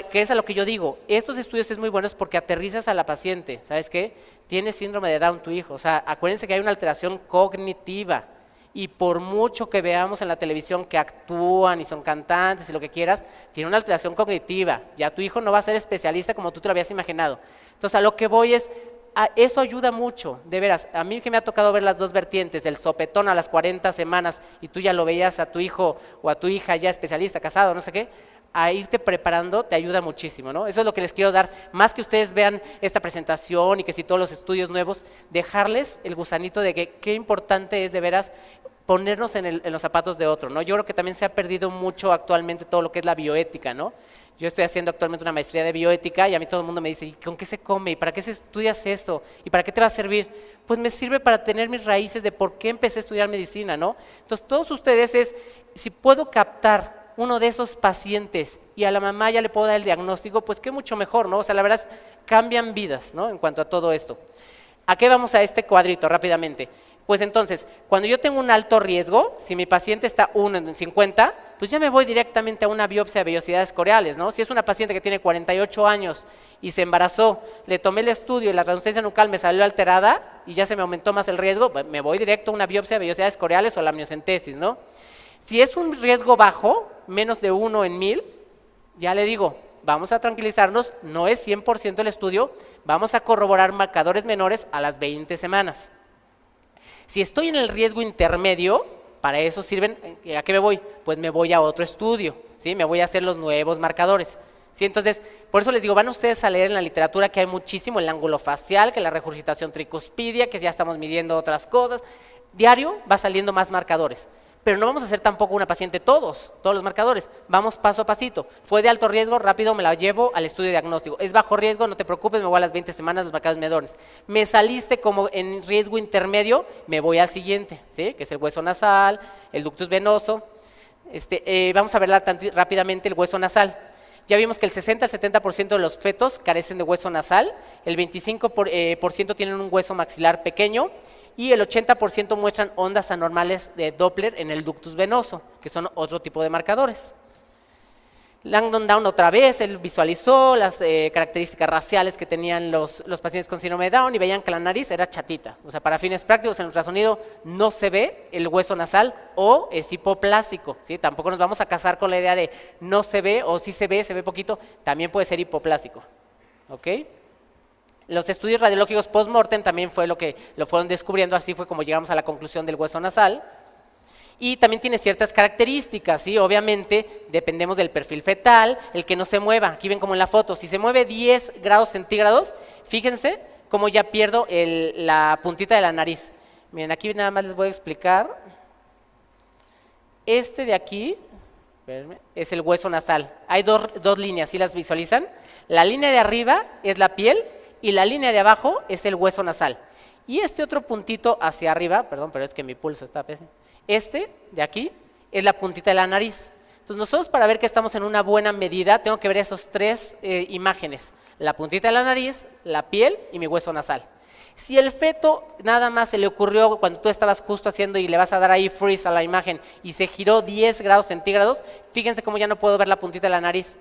¿qué es a lo que yo digo? Estos estudios es muy buenos porque aterrizas a la paciente, ¿sabes qué? Tiene síndrome de Down tu hijo, o sea, acuérdense que hay una alteración cognitiva y por mucho que veamos en la televisión que actúan y son cantantes y lo que quieras, tiene una alteración cognitiva, ya tu hijo no va a ser especialista como tú te lo habías imaginado. Entonces, a lo que voy es, eso ayuda mucho, de veras, a mí que me ha tocado ver las dos vertientes, del sopetón a las 40 semanas y tú ya lo veías a tu hijo o a tu hija ya especialista, casado, no sé qué, a irte preparando te ayuda muchísimo, ¿no? Eso es lo que les quiero dar, más que ustedes vean esta presentación y que si todos los estudios nuevos, dejarles el gusanito de que qué importante es de veras ponernos en los zapatos de otro, ¿no? Yo creo que también se ha perdido mucho actualmente todo lo que es la bioética, ¿no? Yo estoy haciendo actualmente una maestría de bioética y a mí todo el mundo me dice, ¿y con qué se come? ¿Y para qué se estudias eso? ¿Y para qué te va a servir? Pues me sirve para tener mis raíces de por qué empecé a estudiar medicina, ¿no? Entonces, todos ustedes si puedo captar uno de esos pacientes y a la mamá ya le puedo dar el diagnóstico, pues qué mucho mejor, ¿no? O sea, la verdad cambian vidas, ¿no? En cuanto a todo esto. ¿A qué vamos a este cuadrito rápidamente? Pues entonces, cuando yo tengo un alto riesgo, si mi paciente está 1 en 50, pues ya me voy directamente a una biopsia de vellosidades coreales, ¿no? Si es una paciente que tiene 48 años y se embarazó, le tomé el estudio y la translucencia nucal me salió alterada y ya se me aumentó más el riesgo, pues me voy directo a una biopsia de vellosidades coreales o la amniocentesis, ¿no? Si es un riesgo bajo, menos de 1 en 1000, ya le digo, vamos a tranquilizarnos, no es 100% el estudio, vamos a corroborar marcadores menores a las 20 semanas. Si estoy en el riesgo intermedio, para eso sirven, ¿a qué me voy? Pues me voy a otro estudio, ¿sí? Me voy a hacer los nuevos marcadores, ¿sí? Entonces, por eso les digo, van ustedes a leer en la literatura que hay muchísimo el ángulo facial, que la regurgitación tricuspidia, que ya estamos midiendo otras cosas. Diario va saliendo más marcadores. Pero no vamos a hacer tampoco una paciente todos los marcadores, vamos paso a pasito. Fue de alto riesgo, rápido me la llevo al estudio diagnóstico. Es bajo riesgo, no te preocupes, me voy a las 20 semanas los marcadores menores. Me saliste como en riesgo intermedio, me voy al siguiente, ¿sí? Que es el hueso nasal, el ductus venoso. Vamos a ver rápidamente el hueso nasal. Ya vimos que el 60 al 70% de los fetos carecen de hueso nasal, el 25% tienen un hueso maxilar pequeño, y el 80% muestran ondas anormales de Doppler en el ductus venoso, que son otro tipo de marcadores. Langdon Down otra vez, él visualizó las características raciales que tenían los pacientes con síndrome de Down y veían que la nariz era chatita. O sea, para fines prácticos en ultrasonido no se ve el hueso nasal o es hipoplásico, ¿sí? Tampoco nos vamos a casar con la idea de no se ve o sí se ve poquito, también puede ser hipoplásico, ¿ok? Los estudios radiológicos post-mortem también fue lo que lo fueron descubriendo, así fue como llegamos a la conclusión del hueso nasal. Y también tiene ciertas características, ¿sí? Obviamente dependemos del perfil fetal, el que no se mueva, aquí ven como en la foto, si se mueve 10 grados centígrados, fíjense cómo ya pierdo la puntita de la nariz. Miren, aquí nada más les voy a explicar. Este de aquí es el hueso nasal. Hay dos líneas, ¿sí las visualizan? La línea de arriba es la piel, y la línea de abajo es el hueso nasal. Y este otro puntito hacia arriba, perdón, pero es que mi pulso está pésimo. Este de aquí es la puntita de la nariz. Entonces nosotros para ver que estamos en una buena medida, tengo que ver esos tres imágenes. La puntita de la nariz, la piel y mi hueso nasal. Si el feto nada más se le ocurrió cuando tú estabas justo haciendo y le vas a dar ahí freeze a la imagen y se giró 10 grados centígrados, fíjense cómo ya no puedo ver la puntita de la nariz.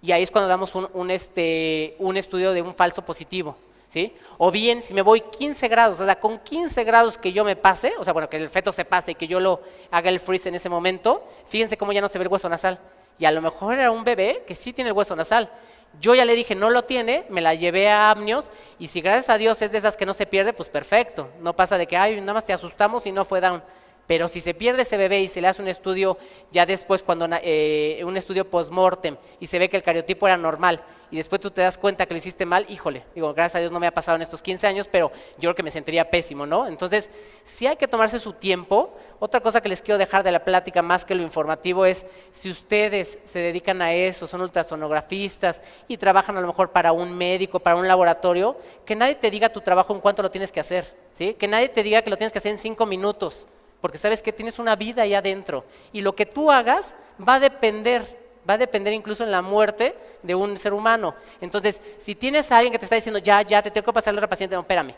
Y ahí es cuando damos un estudio de un falso positivo, ¿sí? O bien, si me voy 15 grados, o sea, con 15 grados que yo me pase, o sea, bueno, que el feto se pase y que yo lo haga el freeze en ese momento, fíjense cómo ya no se ve el hueso nasal. Y a lo mejor era un bebé que sí tiene el hueso nasal. Yo ya le dije, no lo tiene, me la llevé a amnios, y si gracias a Dios es de esas que no se pierde, pues perfecto. No pasa de que, ay, nada más te asustamos y no fue down. Pero si se pierde ese bebé y se le hace un estudio ya después, un estudio post-mortem, y se ve que el cariotipo era normal, y después tú te das cuenta que lo hiciste mal, híjole, digo, gracias a Dios no me ha pasado en estos 15 años, pero yo creo que me sentiría pésimo, ¿no? Entonces, sí hay que tomarse su tiempo. Otra cosa que les quiero dejar de la plática, más que lo informativo, es si ustedes se dedican a eso, son ultrasonografistas y trabajan a lo mejor para un médico, para un laboratorio, que nadie te diga tu trabajo en cuánto lo tienes que hacer, ¿sí? Que nadie te diga que lo tienes que hacer en 5 minutos. Porque sabes que tienes una vida ahí adentro y lo que tú hagas va a depender incluso en la muerte de un ser humano. Entonces, si tienes a alguien que te está diciendo, ya, te tengo que pasar a la otra paciente, no, espérame.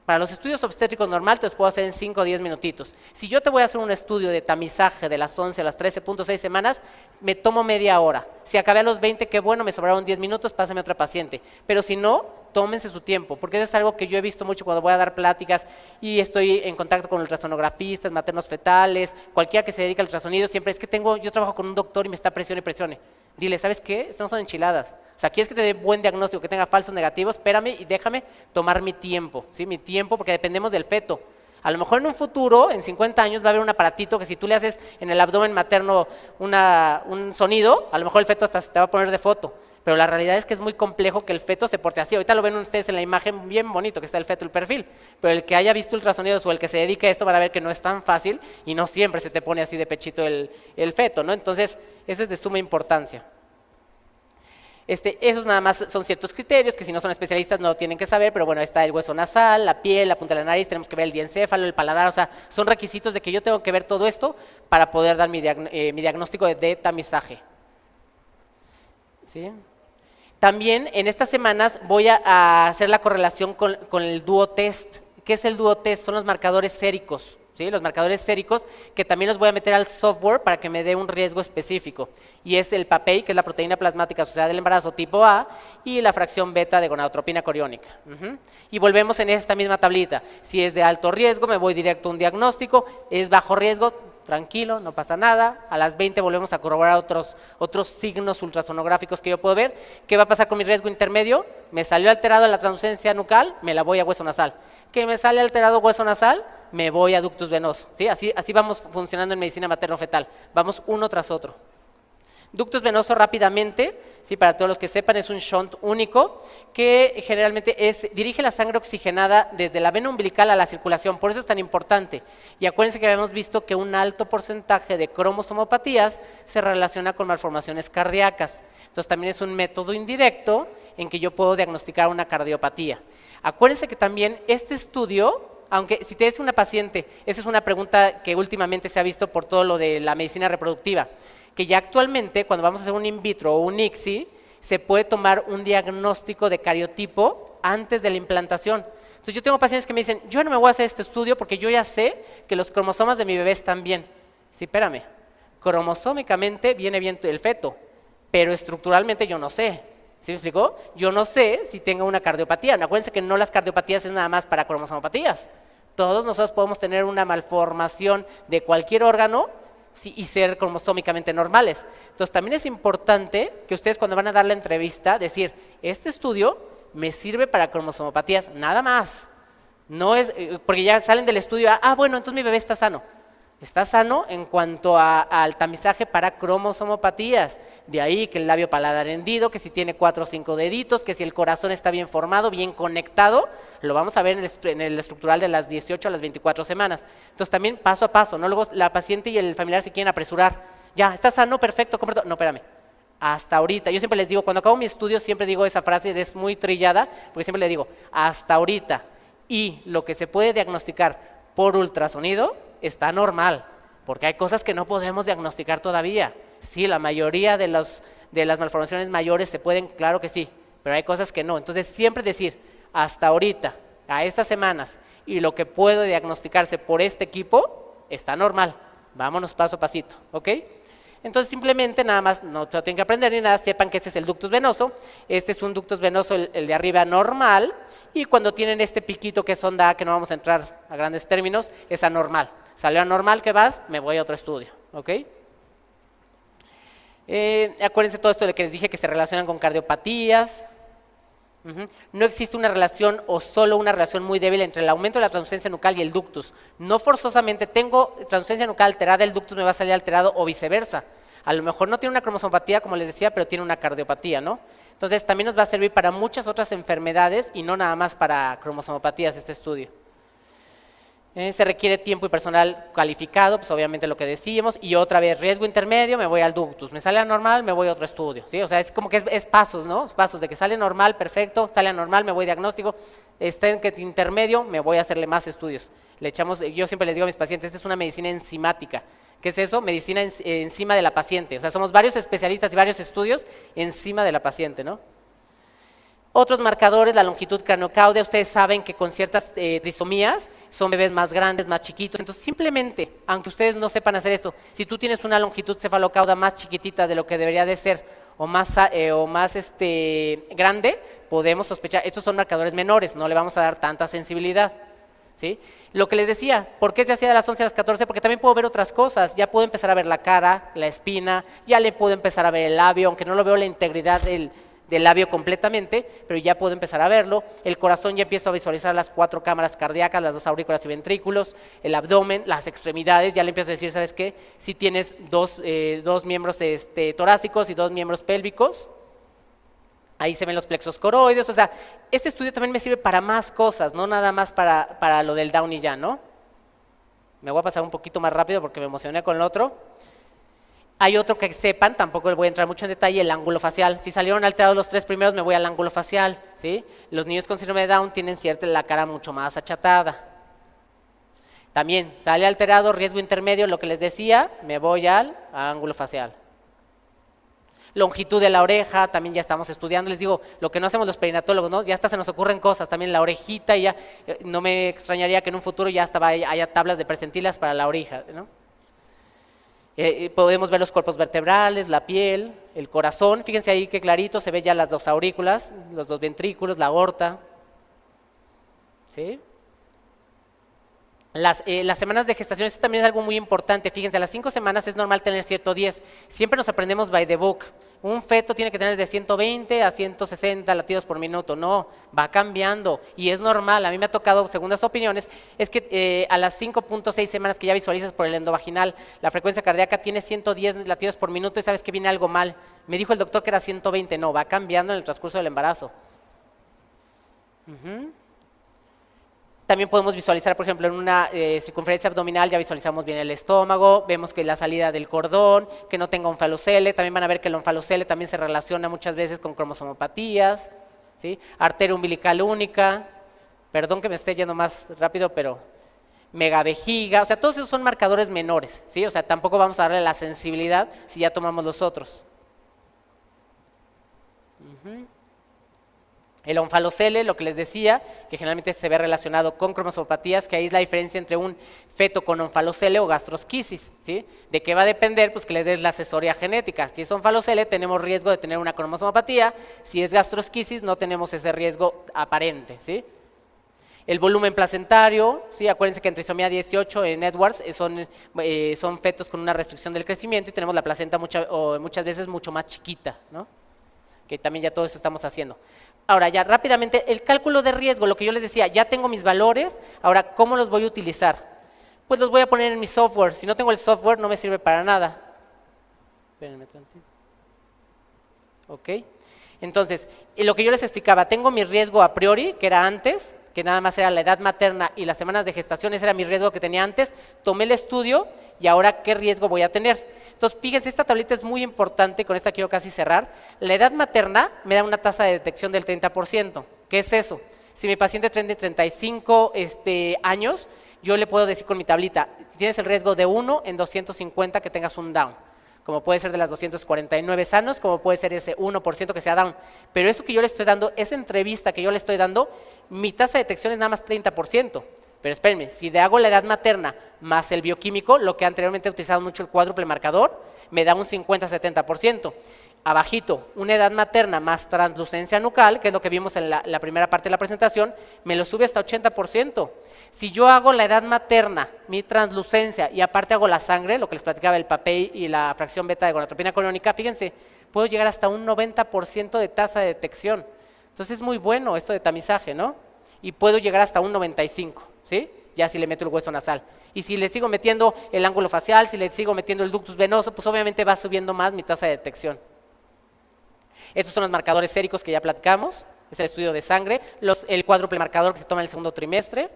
Para los estudios obstétricos normal te los puedo hacer en 5 o 10 minutitos. Si yo te voy a hacer un estudio de tamizaje de las 11 a las 13.6 semanas, me tomo media hora. Si acabé a los 20, qué bueno, me sobraron 10 minutos, pásame a otra paciente. Pero si no, tómense su tiempo, porque eso es algo que yo he visto mucho cuando voy a dar pláticas y estoy en contacto con ultrasonografistas, maternos fetales, cualquiera que se dedique al ultrasonido, siempre es que yo trabajo con un doctor y me está presione y presione. Dile, ¿sabes qué? Esto no son enchiladas. O sea, quieres que te dé buen diagnóstico, que tenga falsos negativos, espérame y déjame tomar mi tiempo, ¿sí? Mi tiempo, porque dependemos del feto. A lo mejor en un futuro, en 50 años, va a haber un aparatito que si tú le haces en el abdomen materno un sonido, a lo mejor el feto hasta se te va a poner de foto. Pero la realidad es que es muy complejo que el feto se porte así. Ahorita lo ven ustedes en la imagen, bien bonito que está el feto, el perfil. Pero el que haya visto ultrasonidos o el que se dedique a esto van a ver que no es tan fácil y no siempre se te pone así de pechito el feto, ¿no? Entonces, eso es de suma importancia. Esos nada más son ciertos criterios que si no son especialistas no lo tienen que saber, pero bueno, está el hueso nasal, la piel, la punta de la nariz, tenemos que ver el diencéfalo, el paladar, o sea, son requisitos de que yo tengo que ver todo esto para poder dar mi diagnóstico de tamizaje. ¿Sí? También en estas semanas voy a hacer la correlación con el DuoTest. ¿Qué es el DuoTest? Son los marcadores séricos. ¿Sí? Los marcadores séricos que también los voy a meter al software para que me dé un riesgo específico. Y es el PAPEI, que es la proteína plasmática asociada del embarazo tipo A, y la fracción beta de gonadotropina coriónica. Y volvemos en esta misma tablita. Si es de alto riesgo, me voy directo a un diagnóstico. Es bajo riesgo, tranquilo, no pasa nada. A las 20 volvemos a corroborar otros signos ultrasonográficos que yo puedo ver. ¿Qué va a pasar con mi riesgo intermedio? Me salió alterado la translucencia nucal, me la voy a hueso nasal. ¿Que me sale alterado hueso nasal? Me voy a ductus venoso. ¿Sí? Así vamos funcionando en medicina materno-fetal. Vamos uno tras otro. Ductus venoso rápidamente, ¿sí? Para todos los que sepan, es un shunt único que generalmente dirige la sangre oxigenada desde la vena umbilical a la circulación. Por eso es tan importante. Y acuérdense que habíamos visto que un alto porcentaje de cromosomopatías se relaciona con malformaciones cardíacas. Entonces también es un método indirecto en que yo puedo diagnosticar una cardiopatía. Acuérdense que también este estudio, aunque si te es una paciente, esa es una pregunta que últimamente se ha visto por todo lo de la medicina reproductiva, que ya actualmente cuando vamos a hacer un in vitro o un ICSI, se puede tomar un diagnóstico de cariotipo antes de la implantación. Entonces yo tengo pacientes que me dicen, yo no me voy a hacer este estudio porque yo ya sé que los cromosomas de mi bebé están bien. Sí, espérame, cromosómicamente viene bien el feto, pero estructuralmente yo no sé. ¿Sí me explicó? Yo no sé si tengo una cardiopatía. Acuérdense que no las cardiopatías es nada más para cromosomopatías. Todos nosotros podemos tener una malformación de cualquier órgano y ser cromosómicamente normales. Entonces también es importante que ustedes cuando van a dar la entrevista decir, este estudio me sirve para cromosomopatías, nada más. No es, porque ya salen del estudio, bueno, entonces mi bebé está sano. Está sano en cuanto al tamizaje para cromosomopatías. De ahí que el labio paladar hendido, que si tiene 4 o 5 deditos, que si el corazón está bien formado, bien conectado, lo vamos a ver en el estructural de las 18 a las 24 semanas. Entonces también paso a paso, ¿no? Luego la paciente y el familiar se quieren apresurar. Ya, está sano, perfecto, completo. No, espérame. Hasta ahorita, yo siempre les digo, cuando acabo mi estudio siempre digo esa frase, es muy trillada, porque siempre les digo, hasta ahorita. Y lo que se puede diagnosticar por ultrasonido está normal, porque hay cosas que no podemos diagnosticar todavía. Sí, la mayoría de las malformaciones mayores se pueden, claro que sí, pero hay cosas que no. Entonces siempre decir, hasta ahorita, a estas semanas, y lo que puede diagnosticarse por este equipo, está normal. Vámonos paso a pasito, ¿ok? Entonces simplemente nada más, no tienen que aprender ni nada, sepan que este es el ductus venoso. Este es un ductus venoso, el de arriba normal, y cuando tienen este piquito que es onda A, que no vamos a entrar a grandes términos, es anormal. Salió anormal, ¿qué vas? Me voy a otro estudio, ¿ok? Acuérdense todo esto de que les dije que se relacionan con cardiopatías. No existe una relación o solo una relación muy débil entre el aumento de la translucencia nucal y el ductus. No forzosamente tengo translucencia nucal alterada, el ductus me va a salir alterado o viceversa. A lo mejor no tiene una cromosomopatía, como les decía, pero tiene una cardiopatía, ¿no? Entonces también nos va a servir para muchas otras enfermedades y no nada más para cromosomopatías este estudio. Se requiere tiempo y personal calificado, pues obviamente lo que decíamos, y otra vez, riesgo intermedio, me voy al ductus, me sale anormal, me voy a otro estudio, ¿sí? O sea, es como que es pasos, ¿no? Es pasos de que sale normal, perfecto, sale anormal, me voy a diagnóstico, está en que intermedio, me voy a hacerle más estudios. Le echamos, yo siempre les digo a mis pacientes, esta es una medicina enzimática. ¿Qué es eso? Medicina encima de la paciente, o sea, somos varios especialistas y varios estudios encima de la paciente, ¿no? Otros marcadores, la longitud craneocaudea, ustedes saben que con ciertas trisomías son bebés más grandes, más chiquitos, entonces simplemente, aunque ustedes no sepan hacer esto, si tú tienes una longitud cefalocauda más chiquitita de lo que debería de ser o más grande, podemos sospechar, estos son marcadores menores, no le vamos a dar tanta sensibilidad. ¿Sí? Lo que les decía, ¿por qué se hacía de las 11 a las 14? Porque también puedo ver otras cosas, ya puedo empezar a ver la cara, la espina, ya le puedo empezar a ver el labio, aunque no lo veo la integridad de del labio completamente, pero ya puedo empezar a verlo. El corazón ya empiezo a visualizar las 4 cámaras cardíacas, las 2 aurículas y ventrículos, el abdomen, las extremidades, ya le empiezo a decir, ¿sabes qué? Si tienes dos miembros torácicos y 2 miembros pélvicos. Ahí se ven los plexos coroides, o sea, este estudio también me sirve para más cosas, no nada más para lo del Down y ya, ¿no? Me voy a pasar un poquito más rápido porque me emocioné con el otro. Hay otro que sepan, tampoco les voy a entrar mucho en detalle, el ángulo facial. Si salieron alterados los 3 primeros, me voy al ángulo facial, ¿sí? Los niños con síndrome de Down tienen la cara mucho más achatada. También sale alterado, riesgo intermedio, lo que les decía, me voy al ángulo facial. Longitud de la oreja, también ya estamos estudiando, les digo, lo que no hacemos los perinatólogos, ¿no? Ya hasta se nos ocurren cosas, también la orejita, ya no me extrañaría que en un futuro ya hasta haya tablas de percentilas para la oreja, ¿no? Podemos ver los cuerpos vertebrales, la piel, el corazón, fíjense ahí que clarito se ve ya las 2 aurículas, los 2 ventrículos, la aorta, ¿sí? Las semanas de gestación, esto también es algo muy importante, fíjense, a las 5 semanas es normal tener 110, siempre nos aprendemos by the book, un feto tiene que tener de 120 a 160 latidos por minuto, no, va cambiando y es normal, a mí me ha tocado, según las opiniones, es que a las 5.6 semanas que ya visualizas por el endovaginal, la frecuencia cardíaca tiene 110 latidos por minuto y sabes que viene algo mal, me dijo el doctor que era 120, no, va cambiando en el transcurso del embarazo. También podemos visualizar, por ejemplo, en una circunferencia abdominal, ya visualizamos bien el estómago, vemos que la salida del cordón, que no tenga onfalocele, también van a ver que el onfalocele también se relaciona muchas veces con cromosomopatías, ¿sí? Arteria umbilical única, perdón que me esté yendo más rápido, pero megavejiga, o sea, todos esos son marcadores menores, ¿sí? O sea, tampoco vamos a darle la sensibilidad si ya tomamos los otros. El onfalocele, lo que les decía, que generalmente se ve relacionado con cromosomopatías, que ahí es la diferencia entre un feto con onfalocele o gastrosquisis, ¿sí? ¿De qué va a depender? Pues que le des la asesoría genética. Si es onfalocele, tenemos riesgo de tener una cromosomopatía, si es gastrosquisis, no tenemos ese riesgo aparente, ¿sí? El volumen placentario, ¿sí? Acuérdense que en trisomía 18 en Edwards son fetos con una restricción del crecimiento y tenemos la placenta muchas veces mucho más chiquita, ¿no? Que también ya todo eso estamos haciendo. Ahora ya rápidamente, el cálculo de riesgo, lo que yo les decía, ya tengo mis valores, ahora ¿cómo los voy a utilizar? Pues los voy a poner en mi software, si no tengo el software no me sirve para nada. Espérenme tantito. Ok, entonces, lo que yo les explicaba, tengo mi riesgo a priori, que era antes, que nada más era la edad materna y las semanas de gestación, ese era mi riesgo que tenía antes, tomé el estudio y ahora ¿qué riesgo voy a tener? Entonces, fíjense, esta tablita es muy importante, con esta quiero casi cerrar. La edad materna me da una tasa de detección del 30%. ¿Qué es eso? Si mi paciente tiene 35 años, yo le puedo decir con mi tablita, tienes el riesgo de 1 en 250 que tengas un Down. Como puede ser de las 249 sanos, como puede ser ese 1% que sea Down. Pero eso que yo le estoy dando, esa entrevista que yo le estoy dando, mi tasa de detección es nada más 30%. Pero espérenme, si le hago la edad materna más el bioquímico, lo que anteriormente he utilizado mucho el cuádruple marcador, me da un 50-70%. Abajito, una edad materna más translucencia nucal, que es lo que vimos en la primera parte de la presentación, me lo sube hasta 80%. Si yo hago la edad materna, mi translucencia, y aparte hago la sangre, lo que les platicaba, el PAPEI y la fracción beta de gonadotropina coriónica, fíjense, puedo llegar hasta un 90% de tasa de detección. Entonces es muy bueno esto de tamizaje, ¿no? Y puedo llegar hasta un 95%. ¿Sí? Ya si le meto el hueso nasal. Y si le sigo metiendo el ángulo facial, si le sigo metiendo el ductus venoso, pues obviamente va subiendo más mi tasa de detección. Estos son los marcadores séricos que ya platicamos, es el estudio de sangre, el cuádruple marcador que se toma en el segundo trimestre.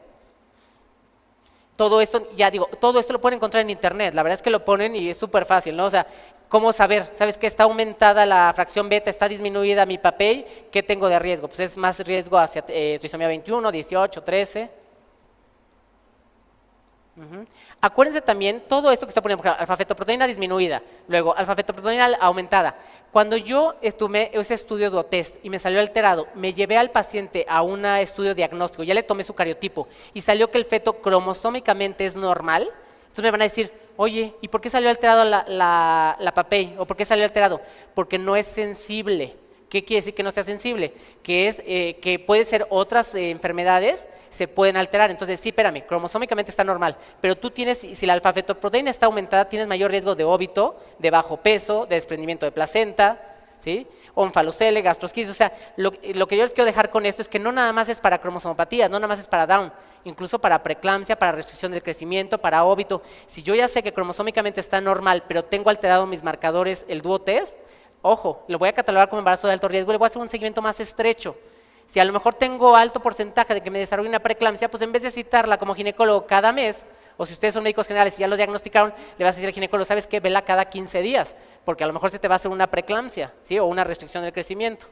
Todo esto, ya digo, todo esto lo pueden encontrar en internet, la verdad es que lo ponen y es súper fácil, ¿no? O sea, ¿cómo saber? ¿Sabes qué? Está aumentada la fracción beta, está disminuida mi PAPEI, ¿qué tengo de riesgo? Pues es más riesgo hacia trisomía 21, 18, 13... Acuérdense también, todo esto que está poniendo, alfa-fetoproteína disminuida, luego alfa-fetoproteína aumentada. Cuando yo tomé ese estudio de test y me salió alterado, me llevé al paciente a un estudio diagnóstico, ya le tomé su cariotipo y salió que el feto cromosómicamente es normal, entonces me van a decir, oye, ¿y por qué salió alterado la PAPEI? ¿O por qué salió alterado? Porque no es sensible. ¿Qué quiere decir que no sea sensible? Que es que puede ser otras enfermedades se pueden alterar. Entonces, sí, espérame, cromosómicamente está normal, pero tú tienes, si la alfa-fetoproteína está aumentada, tienes mayor riesgo de óbito, de bajo peso, de desprendimiento de placenta, ¿sí? onfalocele, gastrosquisis. O sea, lo que yo les quiero dejar con esto es que no nada más es para cromosomopatías, no nada más es para Down, incluso para preeclampsia, para restricción del crecimiento, para óbito. Si yo ya sé que cromosómicamente está normal, pero tengo alterado mis marcadores, el duotest, ojo, lo voy a catalogar como embarazo de alto riesgo, le voy a hacer un seguimiento más estrecho. Si a lo mejor tengo alto porcentaje de que me desarrolle una preeclampsia, pues en vez de citarla como ginecólogo cada mes, o si ustedes son médicos generales y ya lo diagnosticaron, le vas a decir al ginecólogo, ¿sabes qué? Vela cada 15 días, porque a lo mejor se te va a hacer una preeclampsia, ¿sí? O una restricción del crecimiento.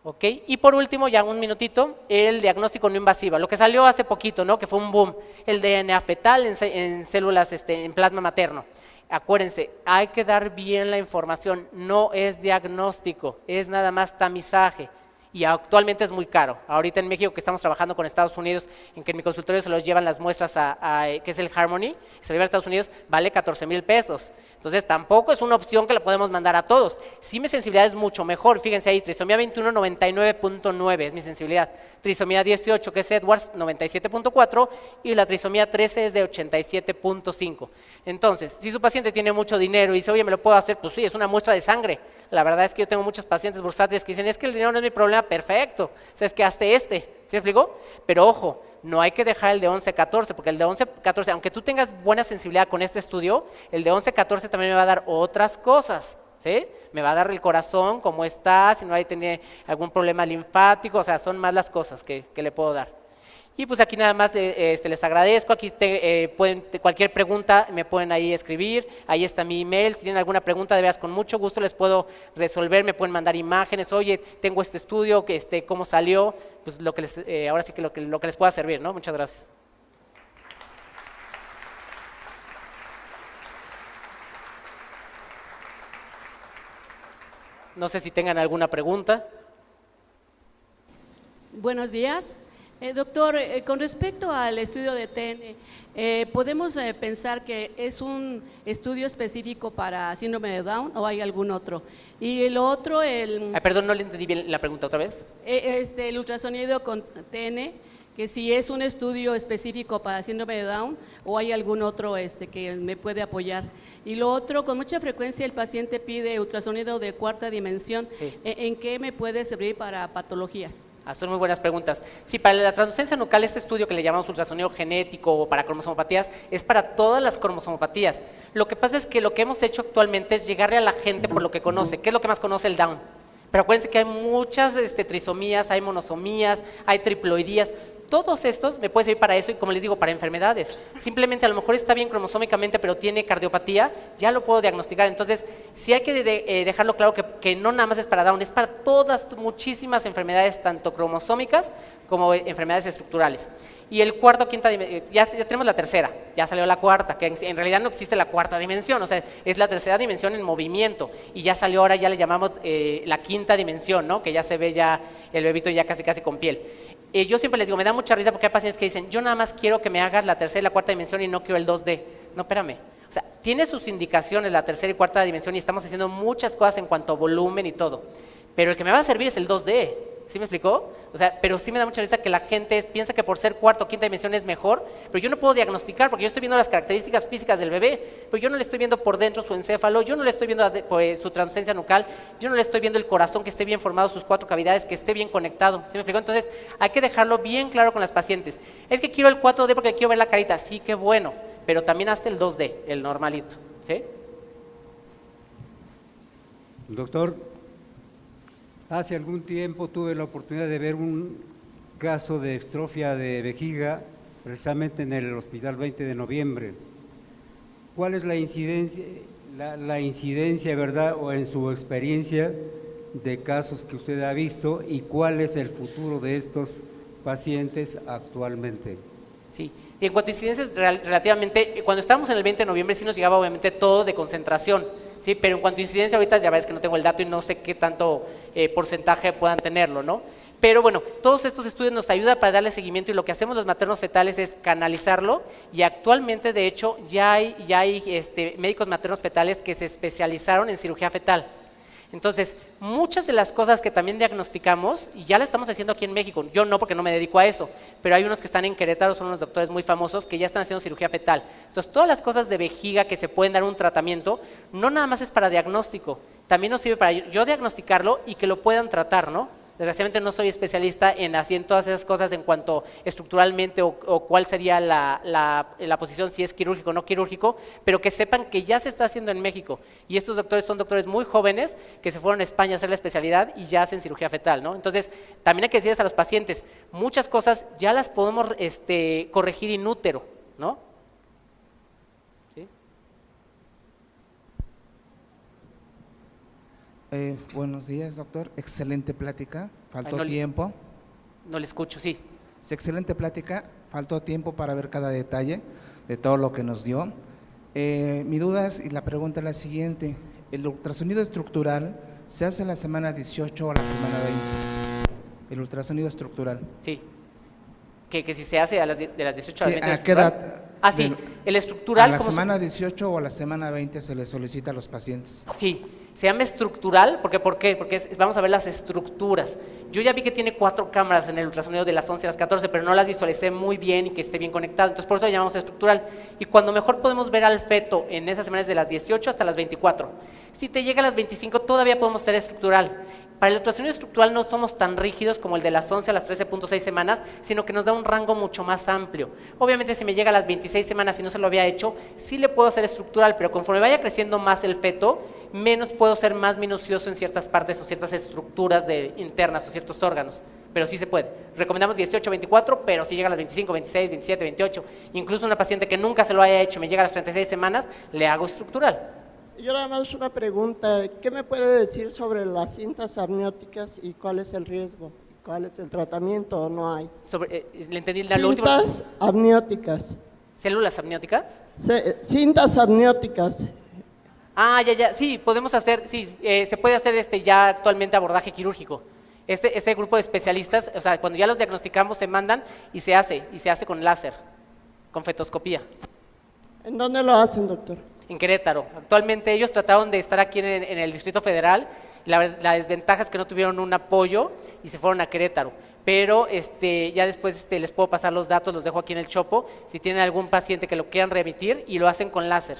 ¿Ok? Y por último, ya un minutito, el diagnóstico no invasivo, lo que salió hace poquito, ¿no? Que fue un boom, el DNA fetal en células, en plasma materno. Acuérdense, hay que dar bien la información, no es diagnóstico, es nada más tamizaje. Y actualmente es muy caro. Ahorita en México que estamos trabajando con Estados Unidos, en que en mi consultorio se los llevan las muestras que es el Harmony, se lo llevan a Estados Unidos, vale 14,000 pesos. Entonces tampoco es una opción que la podemos mandar a todos. Sí, mi sensibilidad es mucho mejor, fíjense ahí, trisomía 21, 99.9 es mi sensibilidad. Trisomía 18, que es Edwards, 97.4, y la trisomía 13 es de 87.5. Entonces, si su paciente tiene mucho dinero y dice, oye, ¿me lo puedo hacer? Pues sí, es una muestra de sangre. La verdad es que yo tengo muchos pacientes bursátiles que dicen, es que el dinero no es mi problema, perfecto. O sea, es que hazte este, ¿sí me explico? Pero ojo, no hay que dejar el de 11-14, porque el de 11-14, aunque tú tengas buena sensibilidad con este estudio, el de 11-14 también me va a dar otras cosas, ¿sí? Me va a dar el corazón, cómo está, si no hay tener algún problema linfático, o sea, son más las cosas que le puedo dar. Y pues aquí nada más les agradezco, aquí cualquier pregunta me pueden ahí escribir, ahí está mi email, si tienen alguna pregunta de veras con mucho gusto les puedo resolver, me pueden mandar imágenes, oye, tengo este estudio, cómo salió, pues ahora sí que lo que les pueda servir, ¿no? Muchas gracias. No sé si tengan alguna pregunta. Buenos días. Doctor, con respecto al estudio de TN, ¿podemos pensar que es un estudio específico para síndrome de Down o hay algún otro? Y lo otro, perdón, no le entendí bien la pregunta otra vez. El ultrasonido con TN, que si es un estudio específico para síndrome de Down o hay algún otro que me puede apoyar. Y lo otro, con mucha frecuencia el paciente pide ultrasonido de cuarta dimensión. Sí. ¿En qué me puede servir para patologías? Son muy buenas preguntas. Sí, para la translucencia nucal, este estudio que le llamamos ultrasonido genético o para cromosomopatías, es para todas las cromosomopatías. Lo que pasa es que lo que hemos hecho actualmente es llegarle a la gente por lo que conoce. ¿Qué es lo que más conoce el Down? Pero acuérdense que hay muchas trisomías, hay monosomías, hay triploidías. Todos estos me pueden servir para eso y, como les digo, para enfermedades. Simplemente a lo mejor está bien cromosómicamente, pero tiene cardiopatía, ya lo puedo diagnosticar. Entonces, sí hay que dejarlo claro que no nada más es para Down, es para todas, muchísimas enfermedades, tanto cromosómicas como enfermedades estructurales. Y el cuarto, quinta dimensión, ya tenemos la tercera, ya salió la cuarta, que en realidad no existe la cuarta dimensión, o sea, es la tercera dimensión en movimiento, y ya salió ahora, ya le llamamos la quinta dimensión, ¿no? Que ya se ve ya el bebito ya casi con piel. Yo siempre les digo, me da mucha risa porque hay pacientes que dicen, yo nada más quiero que me hagas la tercera y la cuarta dimensión y no quiero el 2D. No, espérame. O sea, tiene sus indicaciones la tercera y cuarta dimensión y estamos haciendo muchas cosas en cuanto a volumen y todo. Pero el que me va a servir es el 2D. ¿Sí me explicó? O sea, pero sí me da mucha risa que la gente piensa que por ser cuarta o quinta dimensión es mejor, pero yo no puedo diagnosticar porque yo estoy viendo las características físicas del bebé, pero yo no le estoy viendo por dentro su encéfalo, yo no le estoy viendo su translucencia nucal, yo no le estoy viendo el corazón que esté bien formado, sus 4 cavidades, que esté bien conectado. ¿Sí me explicó? Entonces, hay que dejarlo bien claro con las pacientes. Es que quiero el 4D porque quiero ver la carita. Sí, qué bueno, pero también hasta el 2D, el normalito. ¿Sí? Doctor, hace algún tiempo tuve la oportunidad de ver un caso de extrofia de vejiga, precisamente en el Hospital 20 de Noviembre. ¿Cuál es la incidencia, ¿verdad?, o en su experiencia de casos que usted ha visto, y cuál es el futuro de estos pacientes actualmente? Sí, y en cuanto a incidencias, relativamente, cuando estábamos en el 20 de noviembre sí nos llegaba obviamente todo de concentración, ¿sí? Pero en cuanto a incidencia, ahorita ya verdad es que no tengo el dato y no sé qué tanto porcentaje puedan tenerlo, ¿no? Pero bueno, todos estos estudios nos ayudan para darle seguimiento y lo que hacemos los maternos fetales es canalizarlo, y actualmente de hecho ya hay médicos maternos fetales que se especializaron en cirugía fetal. Entonces, muchas de las cosas que también diagnosticamos, y ya lo estamos haciendo aquí en México, yo no porque no me dedico a eso, pero hay unos que están en Querétaro, son unos doctores muy famosos que ya están haciendo cirugía fetal. Entonces, todas las cosas de vejiga que se pueden dar un tratamiento, no nada más es para diagnóstico, también nos sirve para yo diagnosticarlo y que lo puedan tratar, ¿no? Desgraciadamente no soy especialista en hacer todas esas cosas en cuanto estructuralmente o cuál sería la posición, si es quirúrgico o no quirúrgico, pero que sepan que ya se está haciendo en México. Y estos doctores son doctores muy jóvenes que se fueron a España a hacer la especialidad y ya hacen cirugía fetal, ¿no? Entonces, también hay que decirles a los pacientes, muchas cosas ya las podemos corregir in útero, ¿no? ¿Sí? Buenos días, doctor. Excelente plática. Faltó Ay, no, tiempo. No le escucho, sí. Sí, excelente plática. Faltó tiempo para ver cada detalle de todo lo que nos dio. Mi duda y la pregunta es la siguiente. ¿El ultrasonido estructural se hace en la semana 18 o la semana 20? El ultrasonido estructural. Sí. Que si se hace de las 18 a las Sí, 20. ¿a qué edad? Ah, sí. El estructural. ¿A la ¿cómo se- semana 18 o a la semana 20 se le solicita a los pacientes? Sí, se llama estructural, ¿por qué? Porque vamos a ver las estructuras. Yo ya vi que tiene 4 cámaras en el ultrasonido de las 11 a las 14, pero no las visualicé muy bien y que esté bien conectado, entonces por eso lo llamamos estructural. Y cuando mejor podemos ver al feto en esas semanas de las 18 hasta las 24. Si te llega a las 25 todavía podemos ser estructural. Para el ultrasonido estructural no somos tan rígidos como el de las 11 a las 13.6 semanas, sino que nos da un rango mucho más amplio. Obviamente si me llega a las 26 semanas y no se lo había hecho, sí le puedo hacer estructural, pero conforme vaya creciendo más el feto, menos puedo ser más minucioso en ciertas partes o ciertas estructuras internas o ciertos órganos. Pero sí se puede. Recomendamos 18, 24, pero si llega a las 25, 26, 27, 28, incluso una paciente que nunca se lo haya hecho, me llega a las 36 semanas, le hago estructural. Yo nada más una pregunta, ¿qué me puede decir sobre las cintas amnióticas y cuál es el riesgo? ¿Cuál es el tratamiento o no hay? ¿Le entendí lo último? Cintas amnióticas. ¿Células amnióticas? Cintas amnióticas. Ah, ya, sí, podemos hacer, sí, se puede hacer ya actualmente abordaje quirúrgico. Este grupo de especialistas, o sea, cuando ya los diagnosticamos se mandan y se hace con láser, con fetoscopía. ¿En dónde lo hacen, doctor? En Querétaro. Actualmente ellos trataron de estar aquí en el Distrito Federal, la desventaja es que no tuvieron un apoyo y se fueron a Querétaro. Pero ya después les puedo pasar los datos, los dejo aquí en el Chopo, si tienen algún paciente que lo quieran remitir y lo hacen con láser.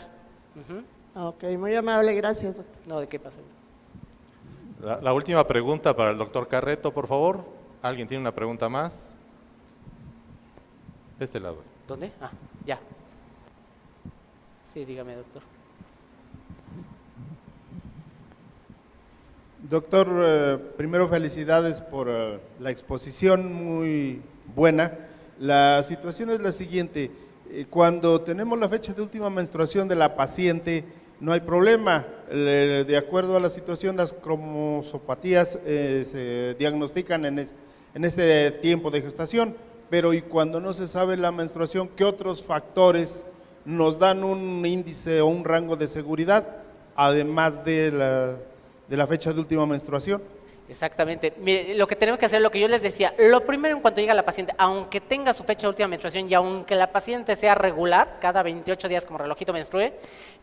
Ok, muy amable, gracias, doctor. No, ¿de qué pasa? La última pregunta para el doctor Carreto, por favor. ¿Alguien tiene una pregunta más? De este lado. ¿Dónde? Ah, ya. Sí, dígame, doctor. Doctor, primero felicidades por la exposición, muy buena. La situación es la siguiente, cuando tenemos la fecha de última menstruación de la paciente, no hay problema, de acuerdo a la situación las cromosopatías se diagnostican en ese tiempo de gestación, pero y cuando no se sabe la menstruación, ¿qué otros factores nos dan un índice o un rango de seguridad, además de la fecha de última menstruación? Exactamente. Mire, lo que tenemos que hacer, lo que yo les decía, lo primero en cuanto llega la paciente, aunque tenga su fecha de última menstruación y aunque la paciente sea regular, cada 28 días como relojito menstrue,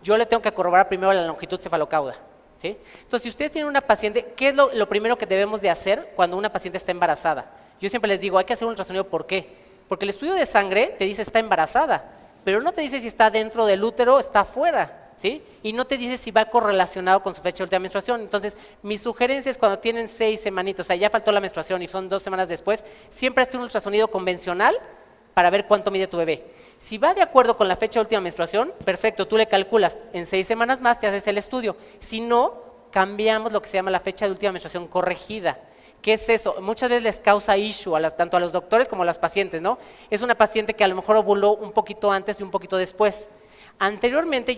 yo le tengo que corroborar primero la longitud cefalocauda, ¿sí? Entonces, si ustedes tienen una paciente, ¿qué es lo primero que debemos de hacer cuando una paciente está embarazada? Yo siempre les digo, hay que hacer un ultrasonido, ¿por qué? Porque el estudio de sangre te dice está embarazada, pero no te dice si está dentro del útero o está afuera, ¿sí? Y no te dice si va correlacionado con su fecha de última menstruación. Entonces, mi sugerencia es cuando tienen 6 semanitos, o sea, ya faltó la menstruación y son 2 semanas después, siempre hazte un ultrasonido convencional para ver cuánto mide tu bebé. Si va de acuerdo con la fecha de última menstruación, perfecto, tú le calculas, en 6 semanas más te haces el estudio. Si no, cambiamos lo que se llama la fecha de última menstruación corregida. ¿Qué es eso? Muchas veces les causa issue tanto a los doctores como a los pacientes, ¿no? Es una paciente que a lo mejor ovuló un poquito antes y un poquito después. Anteriormente,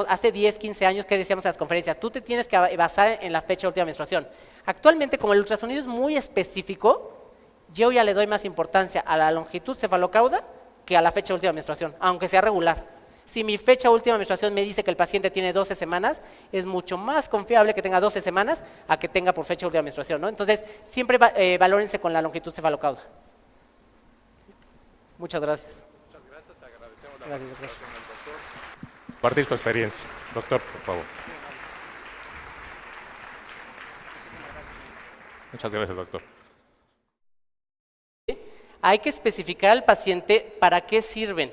hace 10, 15 años que decíamos en las conferencias, tú te tienes que basar en la fecha de última menstruación. Actualmente, como el ultrasonido es muy específico, yo ya le doy más importancia a la longitud cefalocauda que a la fecha de última menstruación, aunque sea regular. Si mi fecha de última menstruación me dice que el paciente tiene 12 semanas, es mucho más confiable que tenga 12 semanas a que tenga por fecha de última menstruación, ¿no? Entonces, siempre valórense con la longitud cefalocauda. Muchas gracias. Muchas gracias, agradecemos la Gracias, participación del doctor. Compartir tu experiencia. Doctor, por favor. Muchas gracias, doctor. hay que especificar al paciente para qué sirven,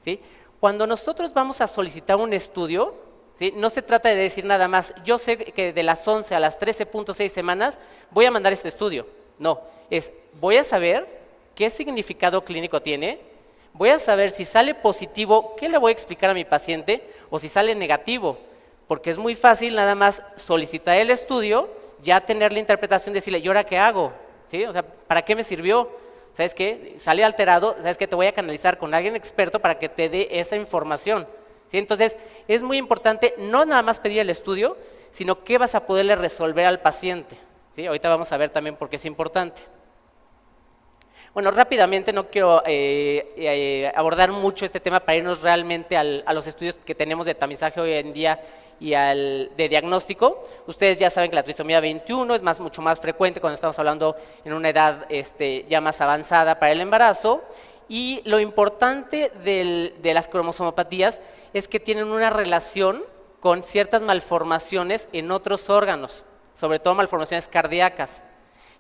¿sí? Cuando nosotros vamos a solicitar un estudio, ¿sí? No se trata de decir nada más, yo sé que de las 11 a las 13.6 semanas voy a mandar este estudio. No, voy a saber qué significado clínico tiene, voy a saber si sale positivo, qué le voy a explicar a mi paciente, o si sale negativo, porque es muy fácil nada más solicitar el estudio, ya tener la interpretación, decirle, ¿y ahora qué hago? ¿Sí? O sea, ¿para qué me sirvió? ¿Sabes qué? Sale alterado, ¿sabes qué? Te voy a canalizar con alguien experto para que te dé esa información. ¿Sí? Entonces, es muy importante no nada más pedir el estudio, sino qué vas a poderle resolver al paciente. ¿Sí? Ahorita vamos a ver también por qué es importante. Bueno, rápidamente, no quiero abordar mucho este tema para irnos realmente a los estudios que tenemos de tamizaje hoy en día y de diagnóstico. Ustedes ya saben que la trisomía 21 es mucho más frecuente cuando estamos hablando en una edad ya más avanzada para el embarazo. Y lo importante de las cromosomopatías es que tienen una relación con ciertas malformaciones en otros órganos, sobre todo malformaciones cardíacas.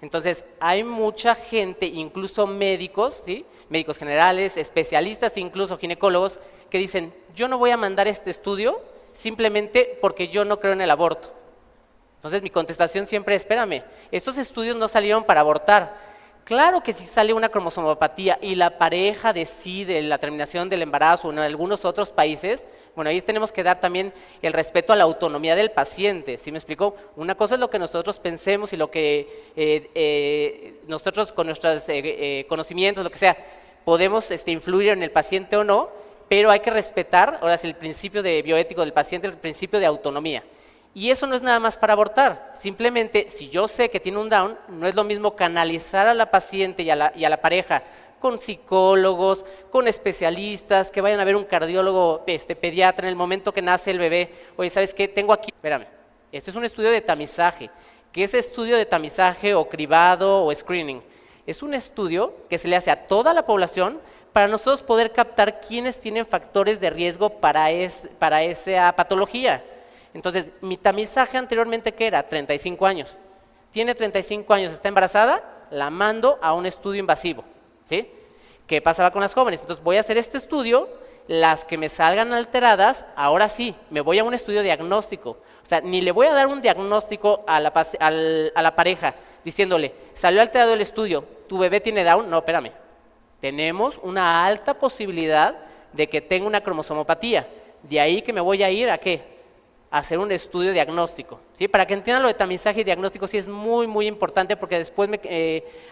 Entonces, hay mucha gente, incluso médicos, ¿sí? Médicos generales, especialistas, incluso ginecólogos, que dicen, yo no voy a mandar este estudio simplemente porque yo no creo en el aborto. Entonces, mi contestación siempre es, espérame, estos estudios no salieron para abortar. Claro que si sale una cromosomopatía y la pareja decide la terminación del embarazo en algunos otros países, bueno, ahí tenemos que dar también el respeto a la autonomía del paciente, ¿sí me explico? Una cosa es lo que nosotros pensemos y lo que nosotros con nuestros conocimientos, lo que sea, podemos influir en el paciente o no, pero hay que respetar, ahora sí, el principio de bioético del paciente, el principio de autonomía. Y eso no es nada más para abortar, simplemente si yo sé que tiene un Down, no es lo mismo canalizar a la paciente y a la pareja con psicólogos, con especialistas, que vayan a ver un cardiólogo pediatra en el momento que nace el bebé. Oye, ¿sabes qué? Tengo aquí, espérame, este es un estudio de tamizaje. ¿Qué es estudio de tamizaje o cribado o screening? Es un estudio que se le hace a toda la población para nosotros poder captar quiénes tienen factores de riesgo para esa patología. Entonces, mi tamizaje anteriormente, ¿qué era? 35 años. Tiene 35 años, está embarazada, la mando a un estudio invasivo. ¿Sí? ¿Qué pasaba con las jóvenes? Entonces, voy a hacer este estudio, las que me salgan alteradas, ahora sí, me voy a un estudio diagnóstico. O sea, ni le voy a dar un diagnóstico a la pareja diciéndole, salió alterado el estudio, ¿tu bebé tiene Down? No, espérame. Tenemos una alta posibilidad de que tenga una cromosomopatía. De ahí que me voy a ir a ¿qué? Hacer un estudio diagnóstico, ¿sí? Para que entiendan lo de tamizaje y diagnóstico sí es muy, muy importante porque después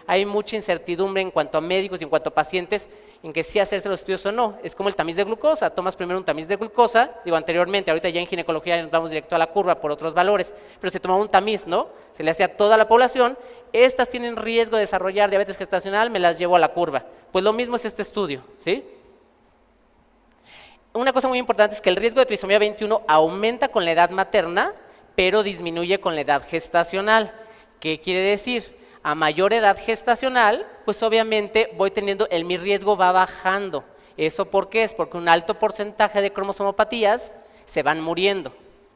hay mucha incertidumbre en cuanto a médicos y en cuanto a pacientes en que sí hacerse los estudios o no. Es como el tamiz de glucosa, tomas primero un tamiz de glucosa, digo anteriormente, ahorita ya en ginecología nos vamos directo a la curva por otros valores, pero se toma un tamiz, ¿no? Se le hace a toda la población, estas tienen riesgo de desarrollar diabetes gestacional, me las llevo a la curva. Pues lo mismo es este estudio, ¿sí? Una cosa muy importante es que el riesgo de trisomía 21 aumenta con la edad materna, pero disminuye con la edad gestacional. ¿Qué quiere decir? A mayor edad gestacional, pues obviamente mi riesgo va bajando. ¿Eso por qué? Es porque un alto porcentaje de cromosomopatías se van muriendo,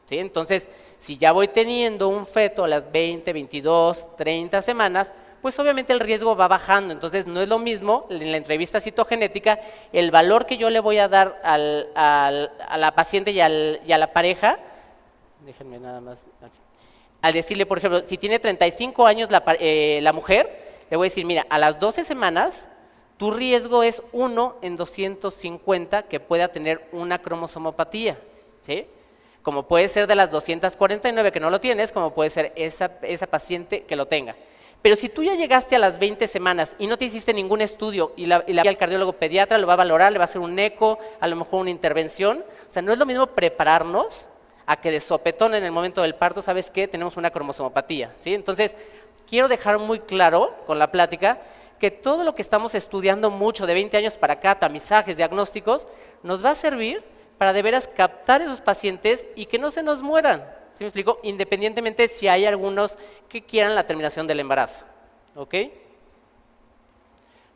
¿sí? Entonces, si ya voy teniendo un feto a las 20, 22, 30 semanas, pues obviamente el riesgo va bajando. Entonces, no es lo mismo en la entrevista citogenética el valor que yo le voy a dar a la paciente y a la pareja. Déjenme nada más. Aquí. Al decirle, por ejemplo, si tiene 35 años la mujer, le voy a decir, mira, a las 12 semanas, tu riesgo es 1 en 250 que pueda tener una cromosomopatía, ¿sí? Como puede ser de las 249 que no lo tienes, como puede ser esa paciente que lo tenga. Pero si tú ya llegaste a las 20 semanas y no te hiciste ningún estudio y el cardiólogo pediatra lo va a valorar, le va a hacer un eco, a lo mejor una intervención, o sea, no es lo mismo prepararnos a que de sopetón en el momento del parto, ¿sabes qué? Tenemos una cromosomopatía, ¿sí? Entonces, quiero dejar muy claro con la plática que todo lo que estamos estudiando mucho de 20 años para acá, tamizajes, diagnósticos, nos va a servir para de veras captar esos pacientes y que no se nos mueran. ¿Sí me explico? Independientemente si hay algunos que quieran la terminación del embarazo. ¿Ok?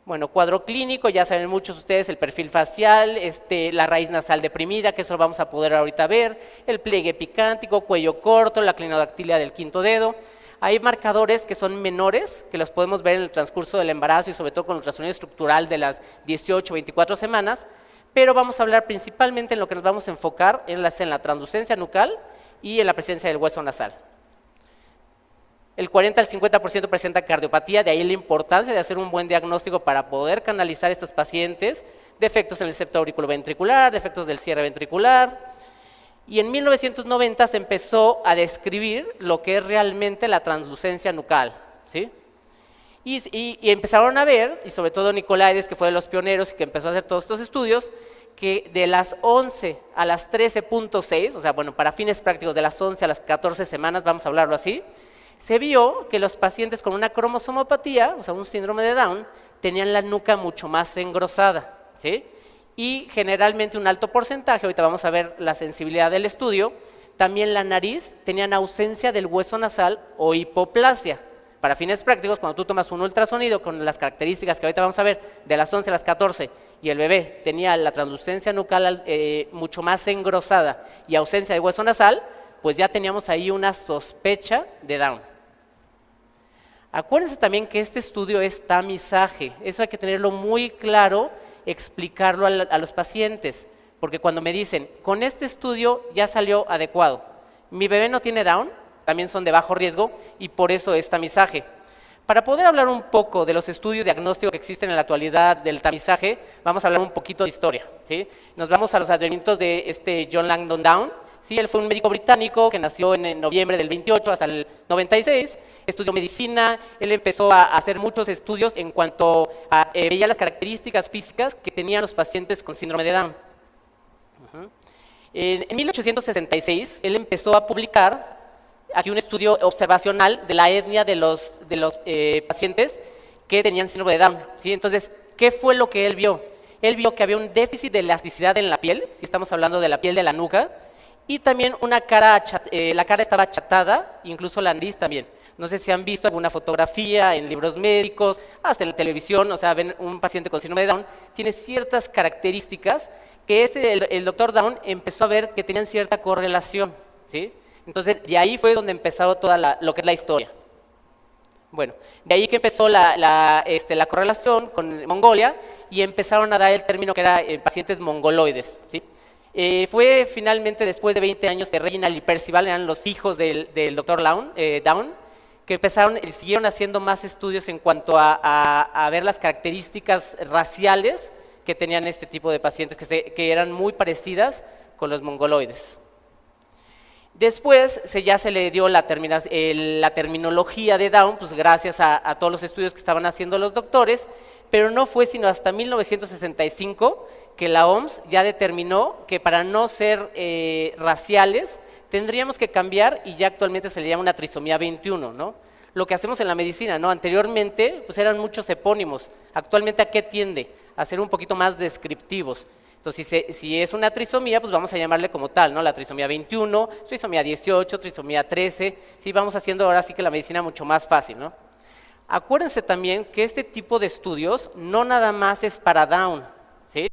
Bueno, cuadro clínico, ya saben muchos ustedes, el perfil facial, la raíz nasal deprimida, que eso lo vamos a poder ahorita ver, el pliegue epicántico, cuello corto, la clinodactilia del quinto dedo. hay marcadores que son menores, que los podemos ver en el transcurso del embarazo y sobre todo con el ultrasonido estructural de las 18 o 24 semanas, pero vamos a hablar principalmente en lo que nos vamos a enfocar en la translucencia nucal y en la presencia del hueso nasal. El 40 al 50% presenta cardiopatía, de ahí la importancia de hacer un buen diagnóstico para poder canalizar a estos pacientes, defectos en el septo auriculoventricular, defectos del cierre ventricular. Y en 1990 se empezó a describir lo que es realmente la translucencia nucal, ¿sí? Y empezaron a ver, y sobre todo Nicolaides, que fue de los pioneros y que empezó a hacer todos estos estudios, que de las 11 a las 13.6, o sea, bueno, para fines prácticos, de las 11 a las 14 semanas, vamos a hablarlo así, se vio que los pacientes con una cromosomopatía, o sea, un síndrome de Down, tenían la nuca mucho más engrosada, ¿sí? Y generalmente un alto porcentaje, ahorita vamos a ver la sensibilidad del estudio, también la nariz tenían ausencia del hueso nasal o hipoplasia. Para fines prácticos, cuando tú tomas un ultrasonido con las características que ahorita vamos a ver, de las 11 a las 14, y el bebé tenía la translucencia nucal mucho más engrosada y ausencia de hueso nasal, pues ya teníamos ahí una sospecha de Down. Acuérdense también que este estudio es tamizaje, eso hay que tenerlo muy claro, explicarlo a los pacientes, porque cuando me dicen, con este estudio ya salió adecuado, mi bebé no tiene Down, también son de bajo riesgo y por eso es tamizaje. Para poder hablar un poco de los estudios diagnósticos que existen en la actualidad del tamizaje, vamos a hablar un poquito de historia, ¿sí? Nos vamos a los advenimientos de John Langdon Down, ¿sí? Él fue un médico británico que nació en noviembre del 28 hasta el 96, estudió medicina, él empezó a hacer muchos estudios en cuanto a veía las características físicas que tenían los pacientes con síndrome de Down. En 1866 él empezó a publicar aquí un estudio observacional de la etnia de los pacientes que tenían síndrome de Down, ¿sí? Entonces, ¿qué fue lo que él vio? Él vio que había un déficit de elasticidad en la piel, si estamos hablando de la piel de la nuca, y también la cara estaba achatada, incluso la nariz también. No sé si han visto alguna fotografía en libros médicos, hasta en la televisión, o sea, ven un paciente con síndrome de Down, tiene ciertas características que el doctor Down empezó a ver que tenían cierta correlación, ¿sí? Entonces, de ahí fue donde empezó toda lo que es la historia. Bueno, de ahí que empezó la correlación con Mongolia y empezaron a dar el término que era pacientes mongoloides, ¿sí? Fue finalmente después de 20 años que Reginald y Percival eran los hijos del doctor Down, que siguieron haciendo más estudios en cuanto a ver las características raciales que tenían este tipo de pacientes, que eran muy parecidas con los mongoloides. Después ya se le dio la terminología de Down, pues gracias a todos los estudios que estaban haciendo los doctores, pero no fue sino hasta 1965 que la OMS ya determinó que para no ser raciales tendríamos que cambiar, y ya actualmente se le llama una trisomía 21, ¿no? Lo que hacemos en la medicina, ¿no? Anteriormente pues eran muchos epónimos, actualmente ¿a qué tiende? A ser un poquito más descriptivos. Entonces, si es una trisomía, pues vamos a llamarle como tal, ¿no? La trisomía 21, trisomía 18, trisomía 13, sí, vamos haciendo ahora sí que la medicina mucho más fácil, ¿no? Acuérdense también que este tipo de estudios no nada más es para Down, ¿sí?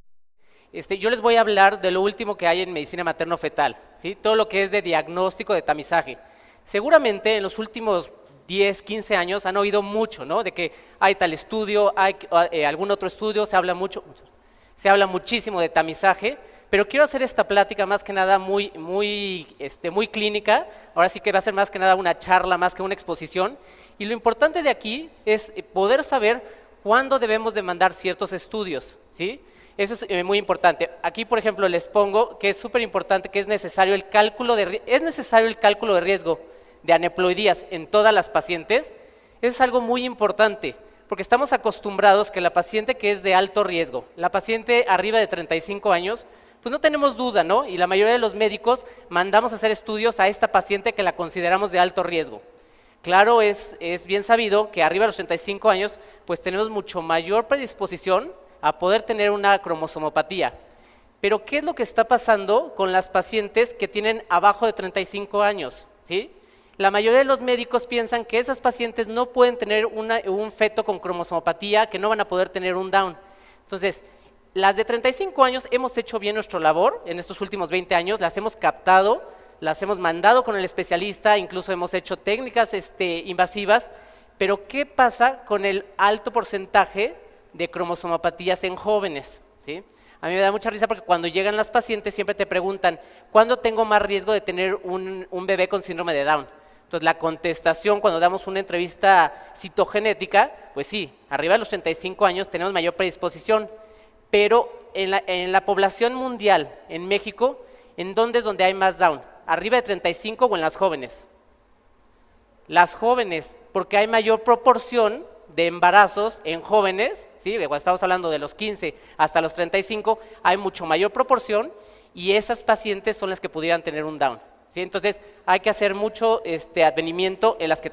Yo les voy a hablar de lo último que hay en medicina materno-fetal, ¿sí? Todo lo que es de diagnóstico, de tamizaje. Seguramente en los últimos 10, 15 años han oído mucho, ¿no? De que hay tal estudio, hay algún otro estudio, se habla muchísimo de tamizaje, pero quiero hacer esta plática más que nada muy clínica, ahora sí que va a ser más que nada una charla, más que una exposición, y lo importante de aquí es poder saber cuándo debemos de mandar ciertos estudios, ¿sí? Eso es muy importante. Aquí, por ejemplo, les pongo que es súper importante que es necesario el cálculo de riesgo de aneuploidías en todas las pacientes. Eso es algo muy importante, porque estamos acostumbrados que la paciente que es de alto riesgo, la paciente arriba de 35 años, pues no tenemos duda, ¿no? Y la mayoría de los médicos mandamos a hacer estudios a esta paciente que la consideramos de alto riesgo. Claro, es bien sabido que arriba de los 35 años, pues tenemos mucho mayor predisposición a poder tener una cromosomopatía. Pero, ¿qué es lo que está pasando con las pacientes que tienen abajo de 35 años? ¿Sí? La mayoría de los médicos piensan que esas pacientes no pueden tener un feto con cromosomopatía, que no van a poder tener un Down. Entonces, las de 35 años hemos hecho bien nuestra labor en estos últimos 20 años, las hemos captado, las hemos mandado con el especialista, incluso hemos hecho técnicas invasivas, pero ¿qué pasa con el alto porcentaje de cromosomopatías en jóvenes? ¿Sí? A mí me da mucha risa porque cuando llegan las pacientes siempre te preguntan, ¿cuándo tengo más riesgo de tener un bebé con síndrome de Down? Entonces la contestación cuando damos una entrevista citogenética, pues sí, arriba de los 35 años tenemos mayor predisposición, pero en la población mundial, en México, ¿en dónde es donde hay más Down? ¿Arriba de 35 o en las jóvenes? Las jóvenes, porque hay mayor proporción de embarazos en jóvenes, ¿sí? Cuando estamos hablando de los 15 hasta los 35, hay mucho mayor proporción y esas pacientes son las que pudieran tener un Down, ¿sí? Entonces hay que hacer mucho advenimiento en las que